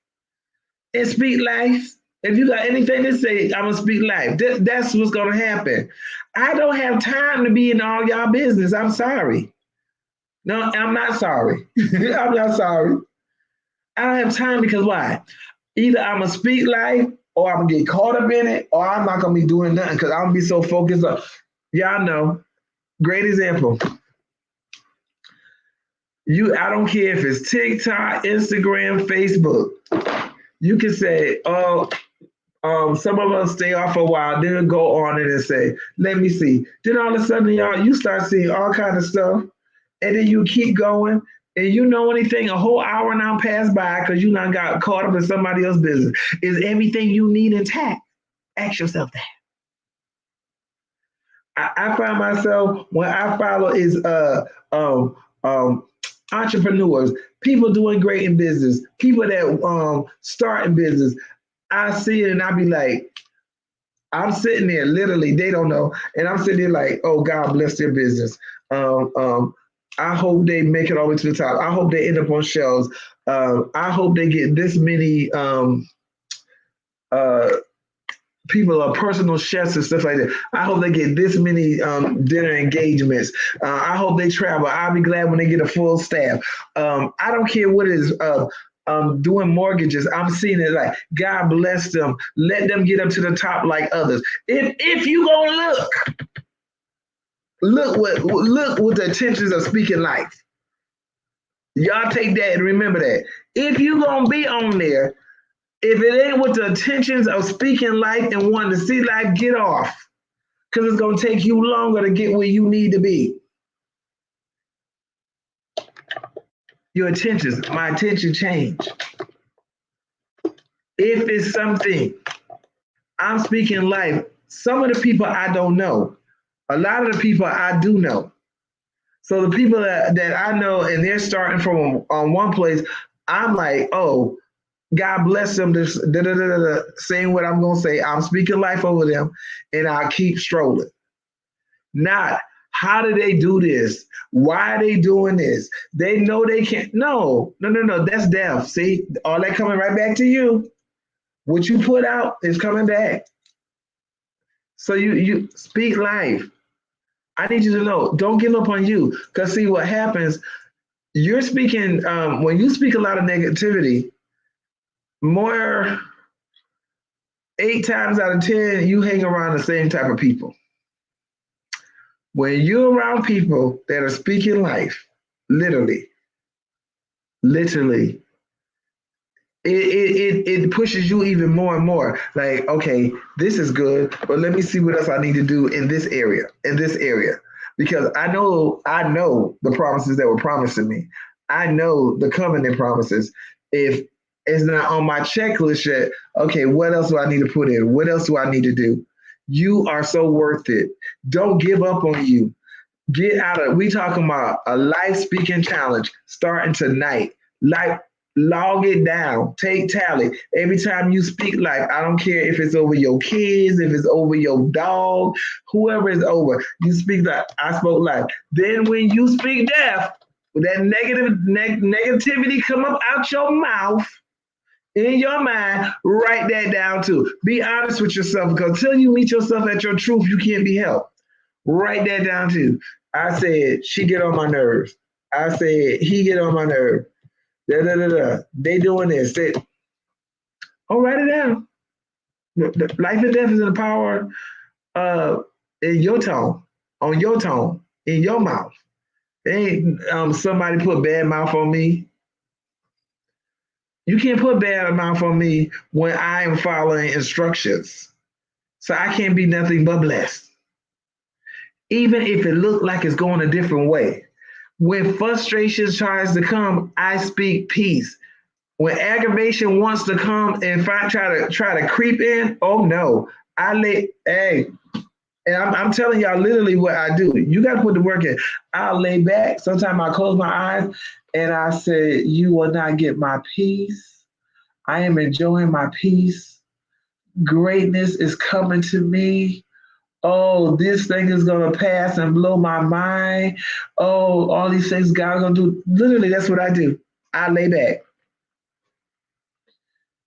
and speak life. If you got anything to say, I'm gonna speak life. That's what's gonna happen. I don't have time to be in all y'all business. I'm sorry. No, I'm not sorry. I'm not sorry. I don't have time because why? Either I'm gonna speak life or I'm gonna get caught up in it, or I'm not gonna be doing nothing because I'm gonna be so focused on. Y'all know, great example. I don't care if it's TikTok, Instagram, Facebook. You can say, oh, some of us stay off a while, then go on it and say, let me see. Then all of a sudden, y'all, you start seeing all kind of stuff, and then you keep going, and you know anything, a whole hour now passed by because you now got caught up in somebody else's business. Is everything you need intact? Ask yourself that. I find myself when I follow is entrepreneurs, people doing great in business, people that start in business. I see it and I be like, I'm sitting there literally, they don't know. And I'm sitting there like, oh, God bless their business. Um, um, I hope they make it all the way to the top. I hope they end up on shelves. I hope they get this many uh, people are personal chefs and stuff like that. I hope they get this many dinner engagements. I hope they travel. I'll be glad when they get a full staff. I don't care what it is. Doing mortgages, I'm seeing it like God bless them. Let them get up to the top like others. If you gonna look what the intentions of speaking life. Y'all take that and remember that. If you gonna be on there, if it ain't with the intentions of speaking life and wanting to see life, get off. Because it's going to take you longer to get where you need to be. Your intentions, my intention change. If it's something, I'm speaking life. Some of the people I don't know. A lot of the people I do know. So the people that I know and they're starting from one place, I'm like, oh, God bless them. This saying what I'm gonna say. I'm speaking life over them, and I'll keep strolling. Not how do they do this? Why are they doing this? They know they can't. No. That's death. See, all that coming right back to you. What you put out is coming back. So you speak life. I need you to know. Don't give up on you. Cause see what happens. You're speaking when you speak a lot of negativity. More 8 times out of 10, you hang around the same type of people. When you're around people that are speaking life, literally, it pushes you even more and more. Like, okay, this is good, but let me see what else I need to do in this area, because I know the promises that were promised to me. I know the covenant promises. If it's not on my checklist yet, okay, what else do I need to put in? What else do I need to do? You are so worth it. Don't give up on you. Get out of, we talking about a life speaking challenge starting tonight. Like, log it down, take tally. Every time you speak life, I don't care if it's over your kids, if it's over your dog, whoever is over, you speak life. I spoke life. Then when you speak death, that negativity come up out your mouth, in your mind, write that down too. Be honest with yourself, because until you meet yourself at your truth, you can't be helped. Write that down too. I said, she get on my nerves. I said, he get on my nerve. Da, da, da, da. They doing this. Write it down. Life and death is in the power in your tone, on your tone, in your mouth. Ain't somebody put bad mouth on me. You can't put bad mouth on me when I am following instructions. So I can't be nothing but blessed. Even if it looked like it's going a different way. When frustration tries to come, I speak peace. When aggravation wants to come and try to creep in, oh no, hey, and I'm telling y'all literally what I do. You got to put the work in. I'll lay back. Sometimes I close my eyes and I say, you will not get my peace. I am enjoying my peace. Greatness is coming to me. Oh, this thing is going to pass and blow my mind. Oh, all these things God's going to do. Literally, that's what I do. I lay back.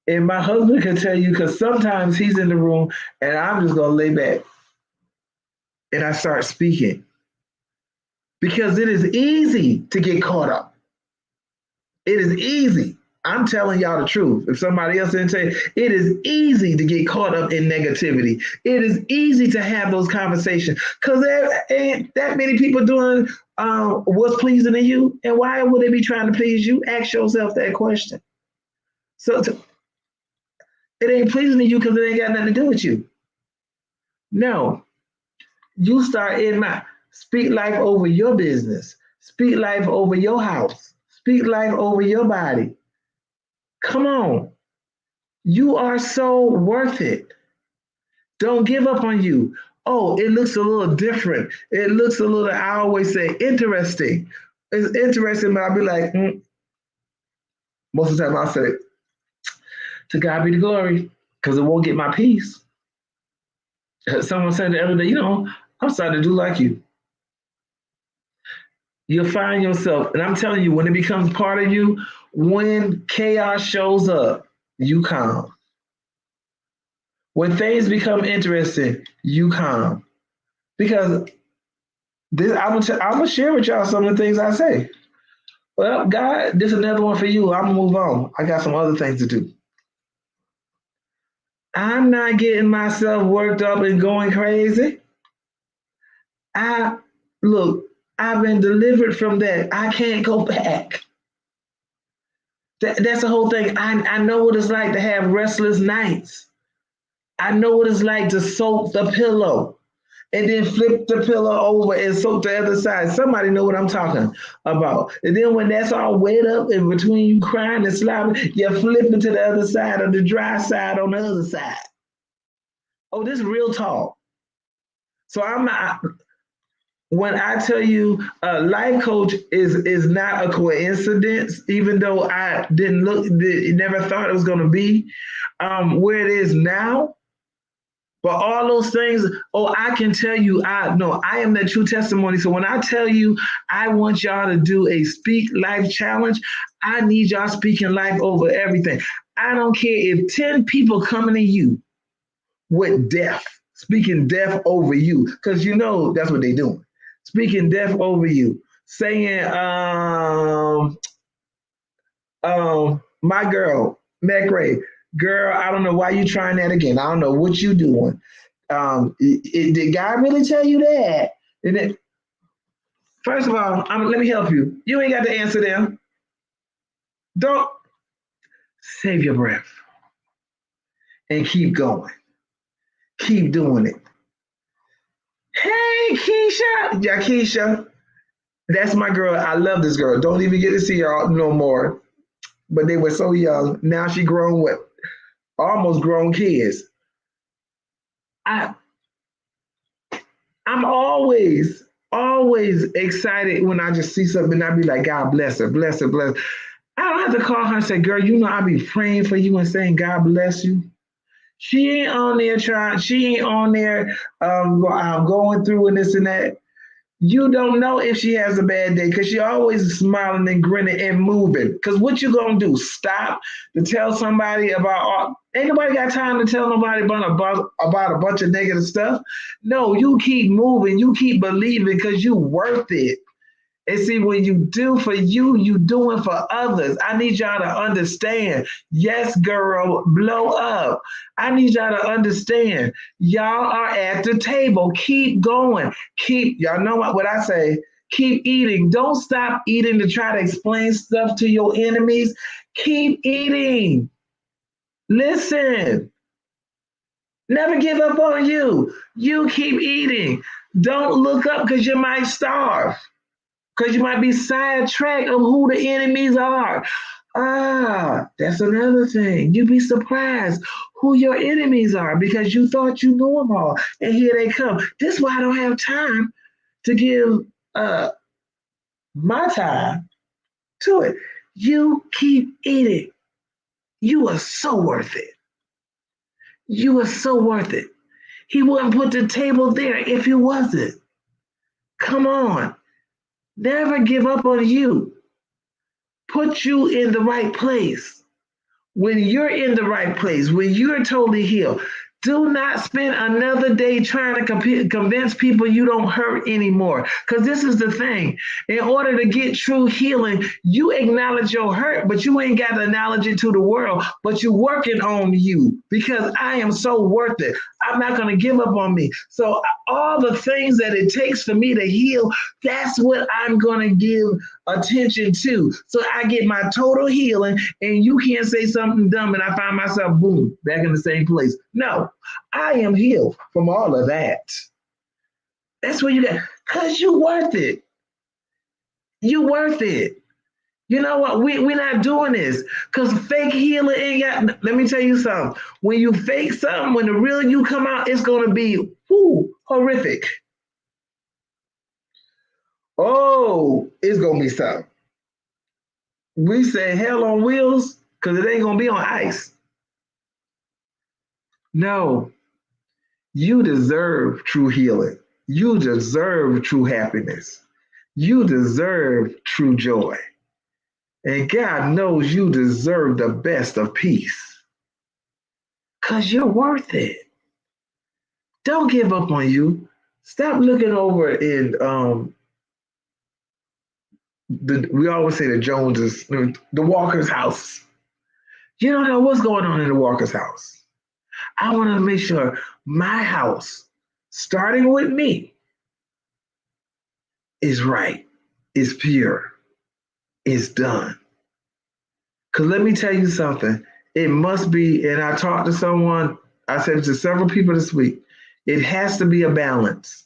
And my husband can tell you, because sometimes he's in the room and I'm just going to lay back. And I start speaking. Because it is easy to get caught up. It is easy. I'm telling y'all the truth. If somebody else didn't say, it is easy to get caught up in negativity. It is easy to have those conversations because there ain't that many people doing what's pleasing to you. And why would they be trying to please you? Ask yourself that question. So it ain't pleasing to you because it ain't got nothing to do with you. No, you start in my speak life over your business. Speak life over your house. Speak life over your body. Come on. You are so worth it. Don't give up on you. Oh, it looks a little different. It looks a little, I always say, interesting. It's interesting, but I'll be like, most of the time I'll say, to God be the glory, because it won't get my peace. Someone said the other day, I'm starting to do like you. You'll find yourself, and I'm telling you, when it becomes part of you, when chaos shows up, you calm. When things become interesting, you calm. Because I'm gonna share with y'all some of the things I say. Well, God, this is another one for you. I'm gonna move on. I got some other things to do. I'm not getting myself worked up and going crazy. I look, I've been delivered from that. I can't go back. That's the whole thing. I know what it's like to have restless nights. I know what it's like to soak the pillow and then flip the pillow over and soak the other side. Somebody know what I'm talking about. And then when that's all wet up in between you crying and slobbing, you're flipping to the other side of the dry side on the other side. Oh, this is real talk. So I'm not. When I tell you, life coach is not a coincidence. Even though I never thought it was going to be where it is now. But all those things, I can tell you, I am that true testimony. So when I tell you, I want y'all to do a Speak Life challenge, I need y'all speaking life over everything. I don't care if 10 people coming to you with death, speaking death over you, because that's what they're doing. Speaking death over you, saying, my girl, Meg Ray, girl, I don't know why you trying that again. I don't know what you doing. Did God really tell you that? First of all, let me help you. You ain't got to answer them. Don't save your breath and keep going. Keep doing it. Hey, Keisha. Yeah, Keisha. That's my girl. I love this girl. Don't even get to see her no more. But they were so young. Now she grown with almost grown kids. I I'm always excited when I just see something and I be like, God bless her, bless her, bless her. I don't have to call her and say, girl, I be praying for you and saying, God bless you. She ain't on there she ain't on there going through and this and that. You don't know if she has a bad day because she always smiling and grinning and moving. Because what you gonna do? Stop to tell somebody about? Ain't nobody got time to tell nobody about a bunch of negative stuff. No, you keep moving. You keep believing because you worth it. And see, when you do for you, you doing for others. I need y'all to understand. Yes, girl, blow up. I need y'all to understand. Y'all are at the table. Keep going. Y'all know what I say. Keep eating. Don't stop eating to try to explain stuff to your enemies. Keep eating. Listen. Never give up on you. You keep eating. Don't look up because you might starve. Because you might be sidetracked of who the enemies are. That's another thing. You'd be surprised who your enemies are because you thought you knew them all. And here they come. This is why I don't have time to give my time to it. You keep eating. You are so worth it. You are so worth it. He wouldn't put the table there if he wasn't. Come on. Never give up on you. Put you in the right place. When you're in the right place, when you're totally healed, do not spend another day trying to convince people you don't hurt anymore. Because this is the thing. In order to get true healing, you acknowledge your hurt, but you ain't got to acknowledge it to the world. But you're working on you because I am so worth it. I'm not going to give up on me. So all the things that it takes for me to heal, that's what I'm going to give attention to. So I get my total healing and you can't say something dumb and I find myself, boom, back in the same place. No, I am healed from all of that. That's what you got, because you're worth it. You're worth it. You know what? We're not doing this because fake healing ain't got. Let me tell you something. When you fake something, when the real you come out, it's going to be horrific. Oh, it's gonna be something. We say hell on wheels because it ain't gonna be on ice. No, you deserve true healing. You deserve true happiness. You deserve true joy. And God knows you deserve the best of peace because you're worth it. Don't give up on you. Stop looking over in we always say the Joneses, the Walker's house. You don't know what's going on in the Walker's house. I want to make sure my house, starting with me, is right, is pure, is done. Because let me tell you something. It must be, and I talked to someone, I said to several people this week, it has to be a balance.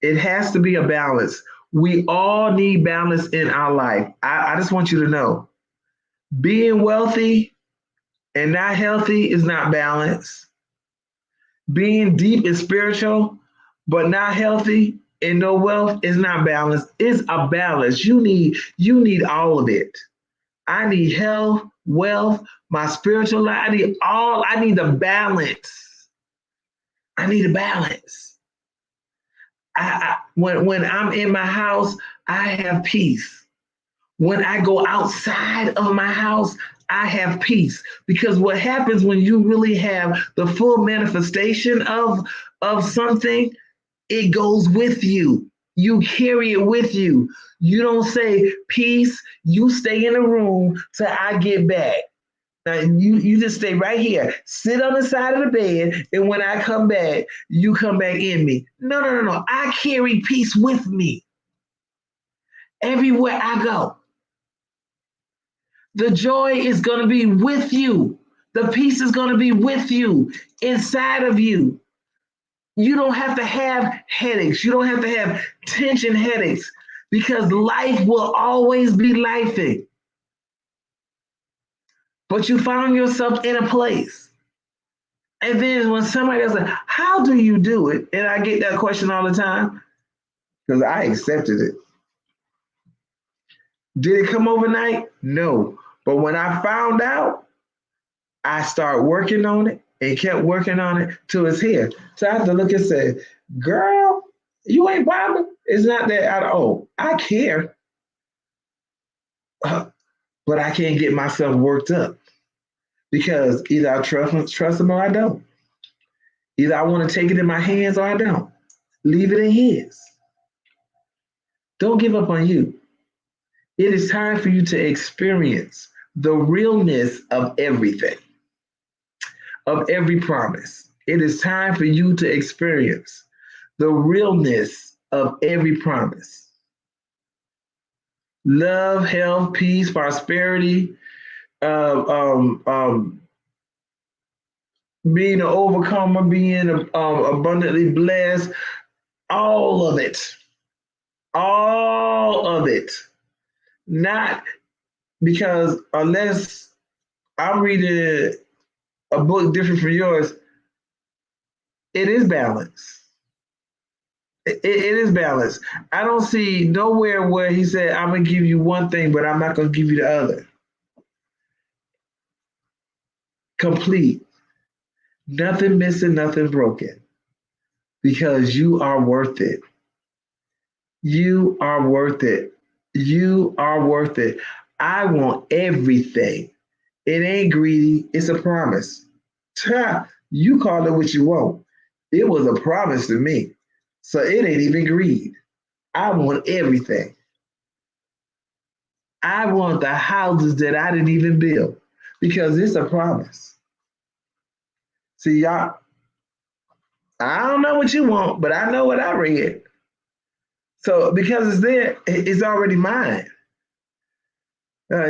It has to be a balance. We all need balance in our life. I just want you to know being wealthy and not healthy is not balance. Being deep and spiritual, but not healthy and no wealth is not balance. It's a balance. You need all of it. I need health, wealth, my spiritual life. I need a balance. I need a balance. When I'm in my house, I have peace. When I go outside of my house, I have peace. Because what happens when you really have the full manifestation of something, it goes with you. You carry it with you. You don't say peace, you stay in the room till I get back. Now you just stay right here, sit on the side of the bed, and when I come back, you come back in me. No, no, no, no. I carry peace with me everywhere I go. The joy is going to be with you. The peace is going to be with you, inside of you. You don't have to have headaches. You don't have to have tension headaches because life will always be lifing. But you found yourself in a place. And then when somebody else says, how do you do it? And I get that question all the time because I accepted it. Did it come overnight? No. But when I found out, I started working on it and kept working on it till it's here. So I have to look and say, girl, you ain't bothered. It's not that I care, but I can't get myself worked up because either I trust him or I don't. Either I want to take it in my hands or I don't. Leave it in his. Don't give up on you. It is time for you to experience the realness of everything, of every promise. It is time for you to experience the realness of every promise. Love, health, peace, prosperity, uh, um, um, being an overcomer, being abundantly blessed, all of it, all of it. Not because unless I'm reading a book different from yours, it is balance. It is balance. I don't see nowhere where he said, I'm going to give you one thing, but I'm not going to give you the other. Complete. Nothing missing, nothing broken. Because you are worth it. You are worth it. You are worth it. I want everything. It ain't greedy, it's a promise. You call it what you want. It was a promise to me. So it ain't even greed. I want everything. I want the houses that I didn't even build because it's a promise. See, y'all, I don't know what you want, but I know what I read. So because it's there, it's already mine.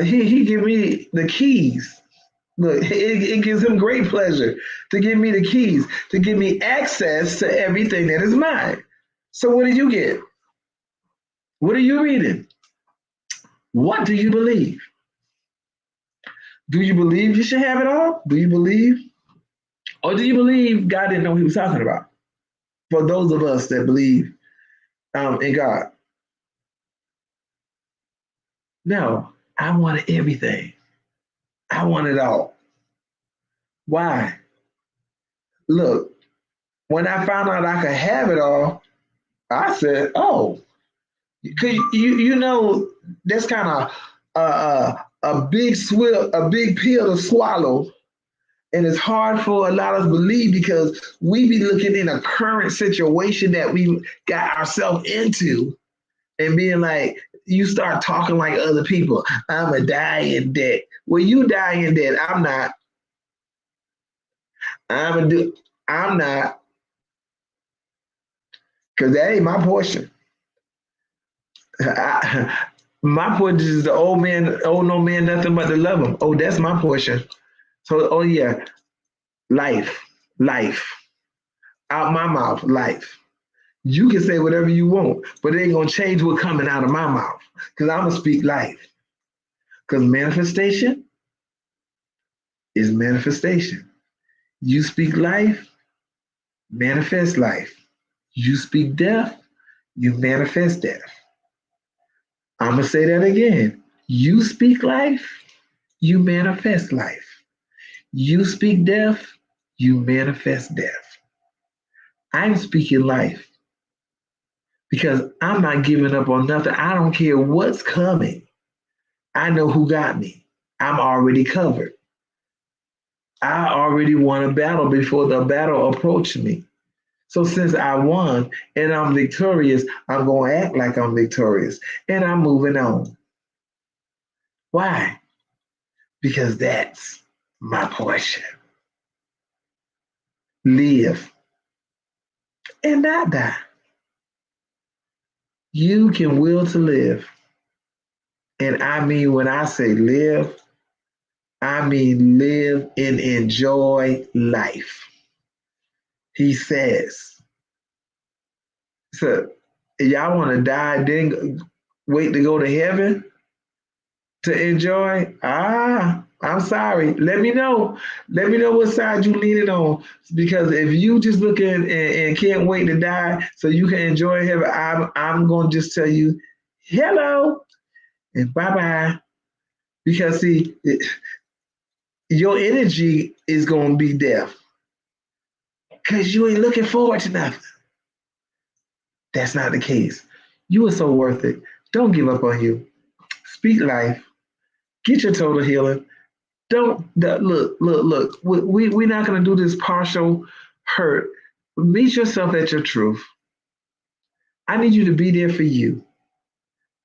He give me the keys. Look, it gives him great pleasure to give me the keys, to give me access to everything that is mine. So what did you get? What are you reading? What do you believe? Do you believe you should have it all? Do you believe? Or do you believe God didn't know what he was talking about? For those of us that believe in God. No, I wanted everything. I want it all. Why? Look, when I found out I could have it all, I said, "Oh, cause you know that's kind of a big a big pill to swallow, and it's hard for a lot of us to believe because we be looking in a current situation that we got ourselves into and being like, you start talking like other people. I'm a die in debt. Well, you die in debt. I'm not. I'm a do. I'm not because that ain't my portion. My portion is the old man. Oh no man, nothing but to love him. Oh, that's my portion. So, oh yeah, life, life out my mouth, life. You can say whatever you want, but it ain't gonna change what's coming out of my mouth because I'm gonna speak life. Because manifestation is manifestation. You speak life, manifest life. You speak death, you manifest death. I'm gonna say that again. You speak life, you manifest life. You speak death, you manifest death. I'm speaking life because I'm not giving up on nothing. I don't care what's coming. I know who got me. I'm already covered. I already won a battle before the battle approached me. So since I won and I'm victorious, I'm going to act like I'm victorious and I'm moving on. Why? Because that's my portion. Live and not die. You can will to live. And I mean, when I say live, I mean live and enjoy life. He says, so y'all want to die, then wait to go to heaven to enjoy? I'm sorry. Let me know. Let me know what side you leaning on. Because if you just looking and can't wait to die so you can enjoy heaven, I'm gonna just tell you hello and bye bye. Because see, your energy is gonna be death. Because you ain't looking forward to nothing. That's not the case. You are so worth it. Don't give up on you. Speak life. Get your total healing. Don't look. We're not gonna do this partial hurt. Meet yourself at your truth. I need you to be there for you.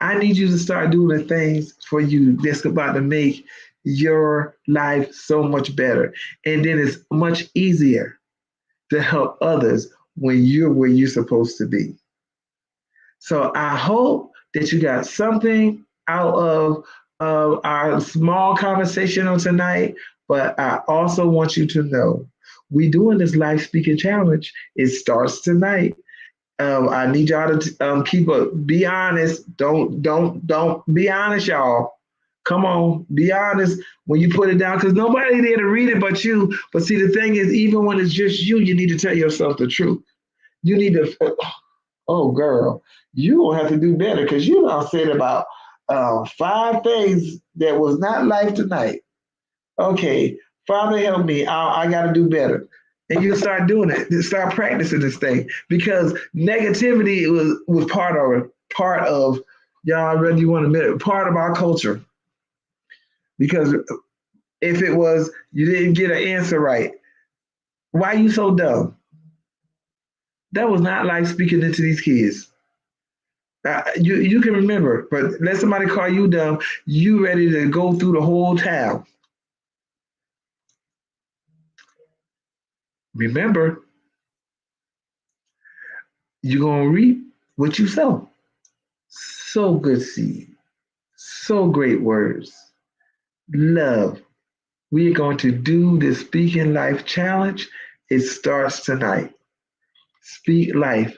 I need you to start doing the things for you that's about to make your life so much better. And then it's much easier to help others when you're where you're supposed to be. So I hope that you got something out of our small conversation on tonight. But I also want you to know we doing this life speaking challenge. It starts tonight. I need y'all to keep up. Be honest. Don't be honest, y'all. Come on, be honest when you put it down, because nobody there to read it but you. But see, the thing is, even when it's just you, you need to tell yourself the truth. You need to. Oh, girl, you gonna have to do better because you done said about 5 things that was not life tonight. Okay, Father, help me. I got to do better. And you start doing it. Start practicing this thing because negativity was part of y'all. Whether you want to admit it, part of our culture. Because if it was you didn't get an answer right, why are you so dumb? That was not like speaking into these kids. You can remember, but let somebody call you dumb. You ready to go through the whole town? Remember, you're gonna reap what you sow. So good seed, so great words, love. We are going to do this Speaking Life challenge. It starts tonight. Speak life.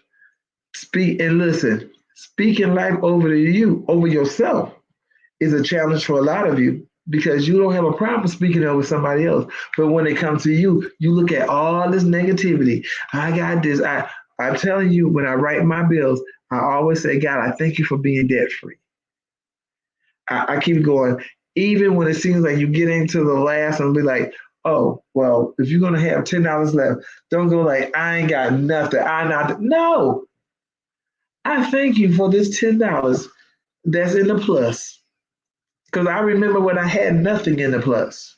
Speak and listen. Speaking life over to you, over yourself, is a challenge for a lot of you because you don't have a problem speaking over somebody else. But when it comes to you, you look at all this negativity. I got this. I'm telling you, when I write my bills, I always say, God, I thank you for being debt free. I keep going. Even when it seems like you get into the last and be like, oh, well, if you're gonna have $10 left, don't go like, I ain't got nothing. I not no. I thank you for this $10 that's in the plus. Because I remember when I had nothing in the plus.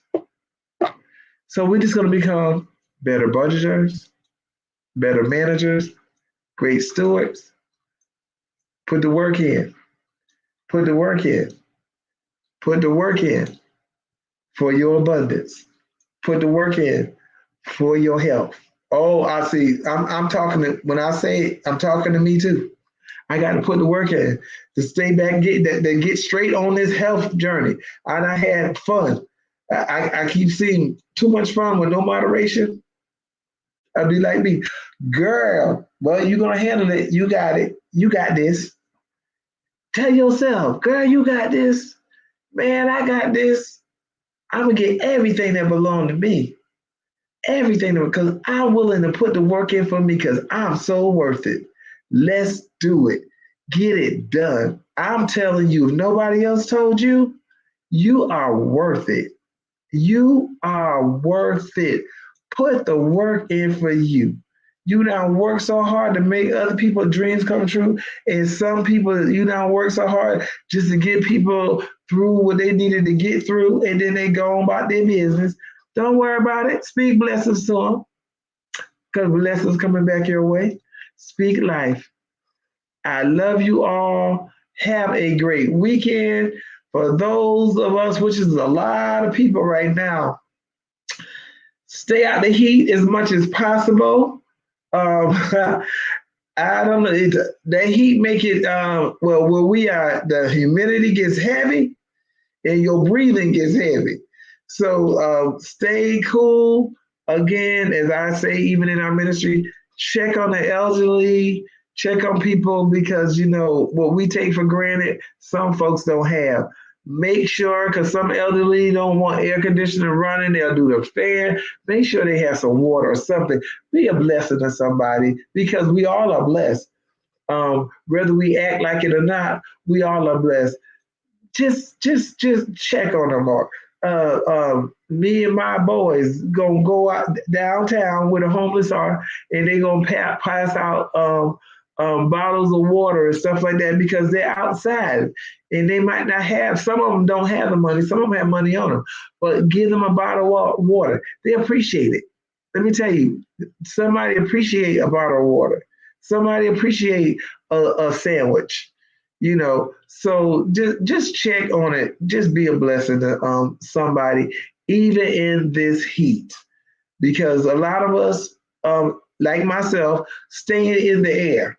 So we're just gonna become better budgeters, better managers, great stewards. Put the work in. Put the work in. Put the work in for your abundance. Put the work in for your health. Oh, I see. I'm talking to when I say I'm talking to me too. I got to put the work in to stay back, get straight on this health journey. And I had fun. I keep seeing too much fun with no moderation. I'd be like me, girl. Well, you're gonna handle it. You got it. You got this. Tell yourself, girl, you got this. Man, I got this. I'm gonna get everything that belongs to me. Everything because I'm willing to put the work in for me because I'm so worth it. Let's do it. Get it done. I'm telling you, if nobody else told you, you are worth it. You are worth it. Put the work in for you. You now work so hard to make other people's dreams come true. And some people, you now work so hard just to get people through what they needed to get through. And then they go on about their business. Don't worry about it. Speak blessings to them because blessings coming back your way. Speak life. I love you all. Have a great weekend. For those of us, which is a lot of people right now, stay out the heat as much as possible. I don't know. That heat make it, well, where we are, the humidity gets heavy and your breathing gets heavy. So stay cool. Again, as I say, even in our ministry, check on the elderly, check on people because, you know, what we take for granted, some folks don't have. Make sure, because some elderly don't want air conditioning running, they'll do the fan. Make sure they have some water or something. Be a blessing to somebody because we all are blessed. Whether we act like it or not, we all are blessed. Just check on them. Or me and my boys gonna go out downtown where the homeless are, and they gonna pass out bottles of water and stuff like that because they're outside and they might not have. Some of them don't have the money. Some of them have money on them, but give them a bottle of water. They appreciate it. Let me tell you, somebody appreciate a bottle of water. Somebody appreciate a sandwich, you know. So just check on it. Just be a blessing to somebody, even in this heat, because a lot of us, like myself, staying in the air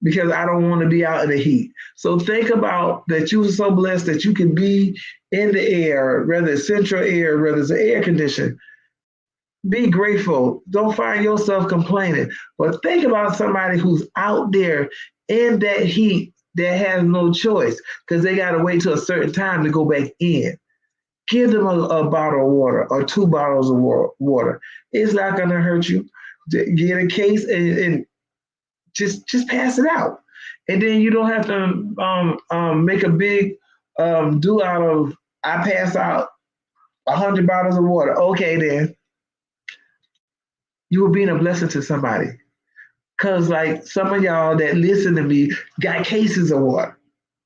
because I don't want to be out in the heat. So think about that you're so blessed that you can be in the air, whether it's central air, whether it's air conditioned. Be grateful. Don't find yourself complaining. But think about somebody who's out there in that heat that has no choice because they got to wait till a certain time to go back in. Give them a bottle of water or 2 bottles of water. It's not going to hurt you. Get a case and just pass it out. And then you don't have to make a big do out of, I pass out 100 bottles of water. Okay, then you were being a blessing to somebody. Cause like some of y'all that listen to me got cases of water,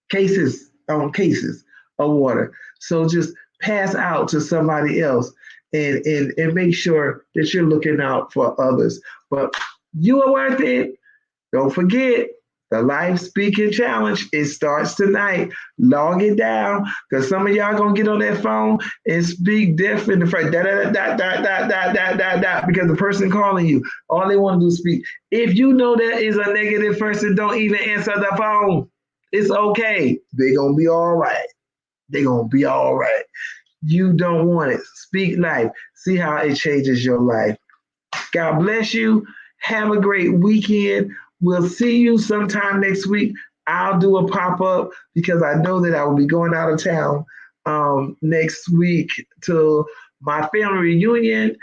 cases on cases of water. So just pass out to somebody else and make sure that you're looking out for others. But you are worth it. Don't forget the Life Speaking Challenge. It starts tonight. Log it down because some of y'all gonna get on that phone and speak deaf in the front. Because the person calling you, all they want to do is speak. If you know that is a negative person, don't even answer the phone. It's okay. They're gonna be all right. They're gonna be all right. You don't want it. Speak life. See how it changes your life. God bless you. Have a great weekend. We'll see you sometime next week. I'll do a pop-up because I know that I will be going out of town next week to my family reunion,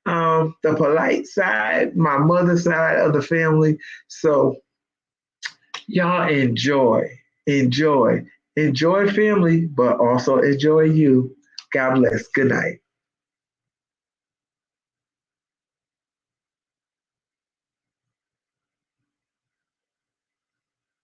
the polite side, my mother's side of the family. So y'all enjoy Enjoy family, but also enjoy you. God bless. Good night.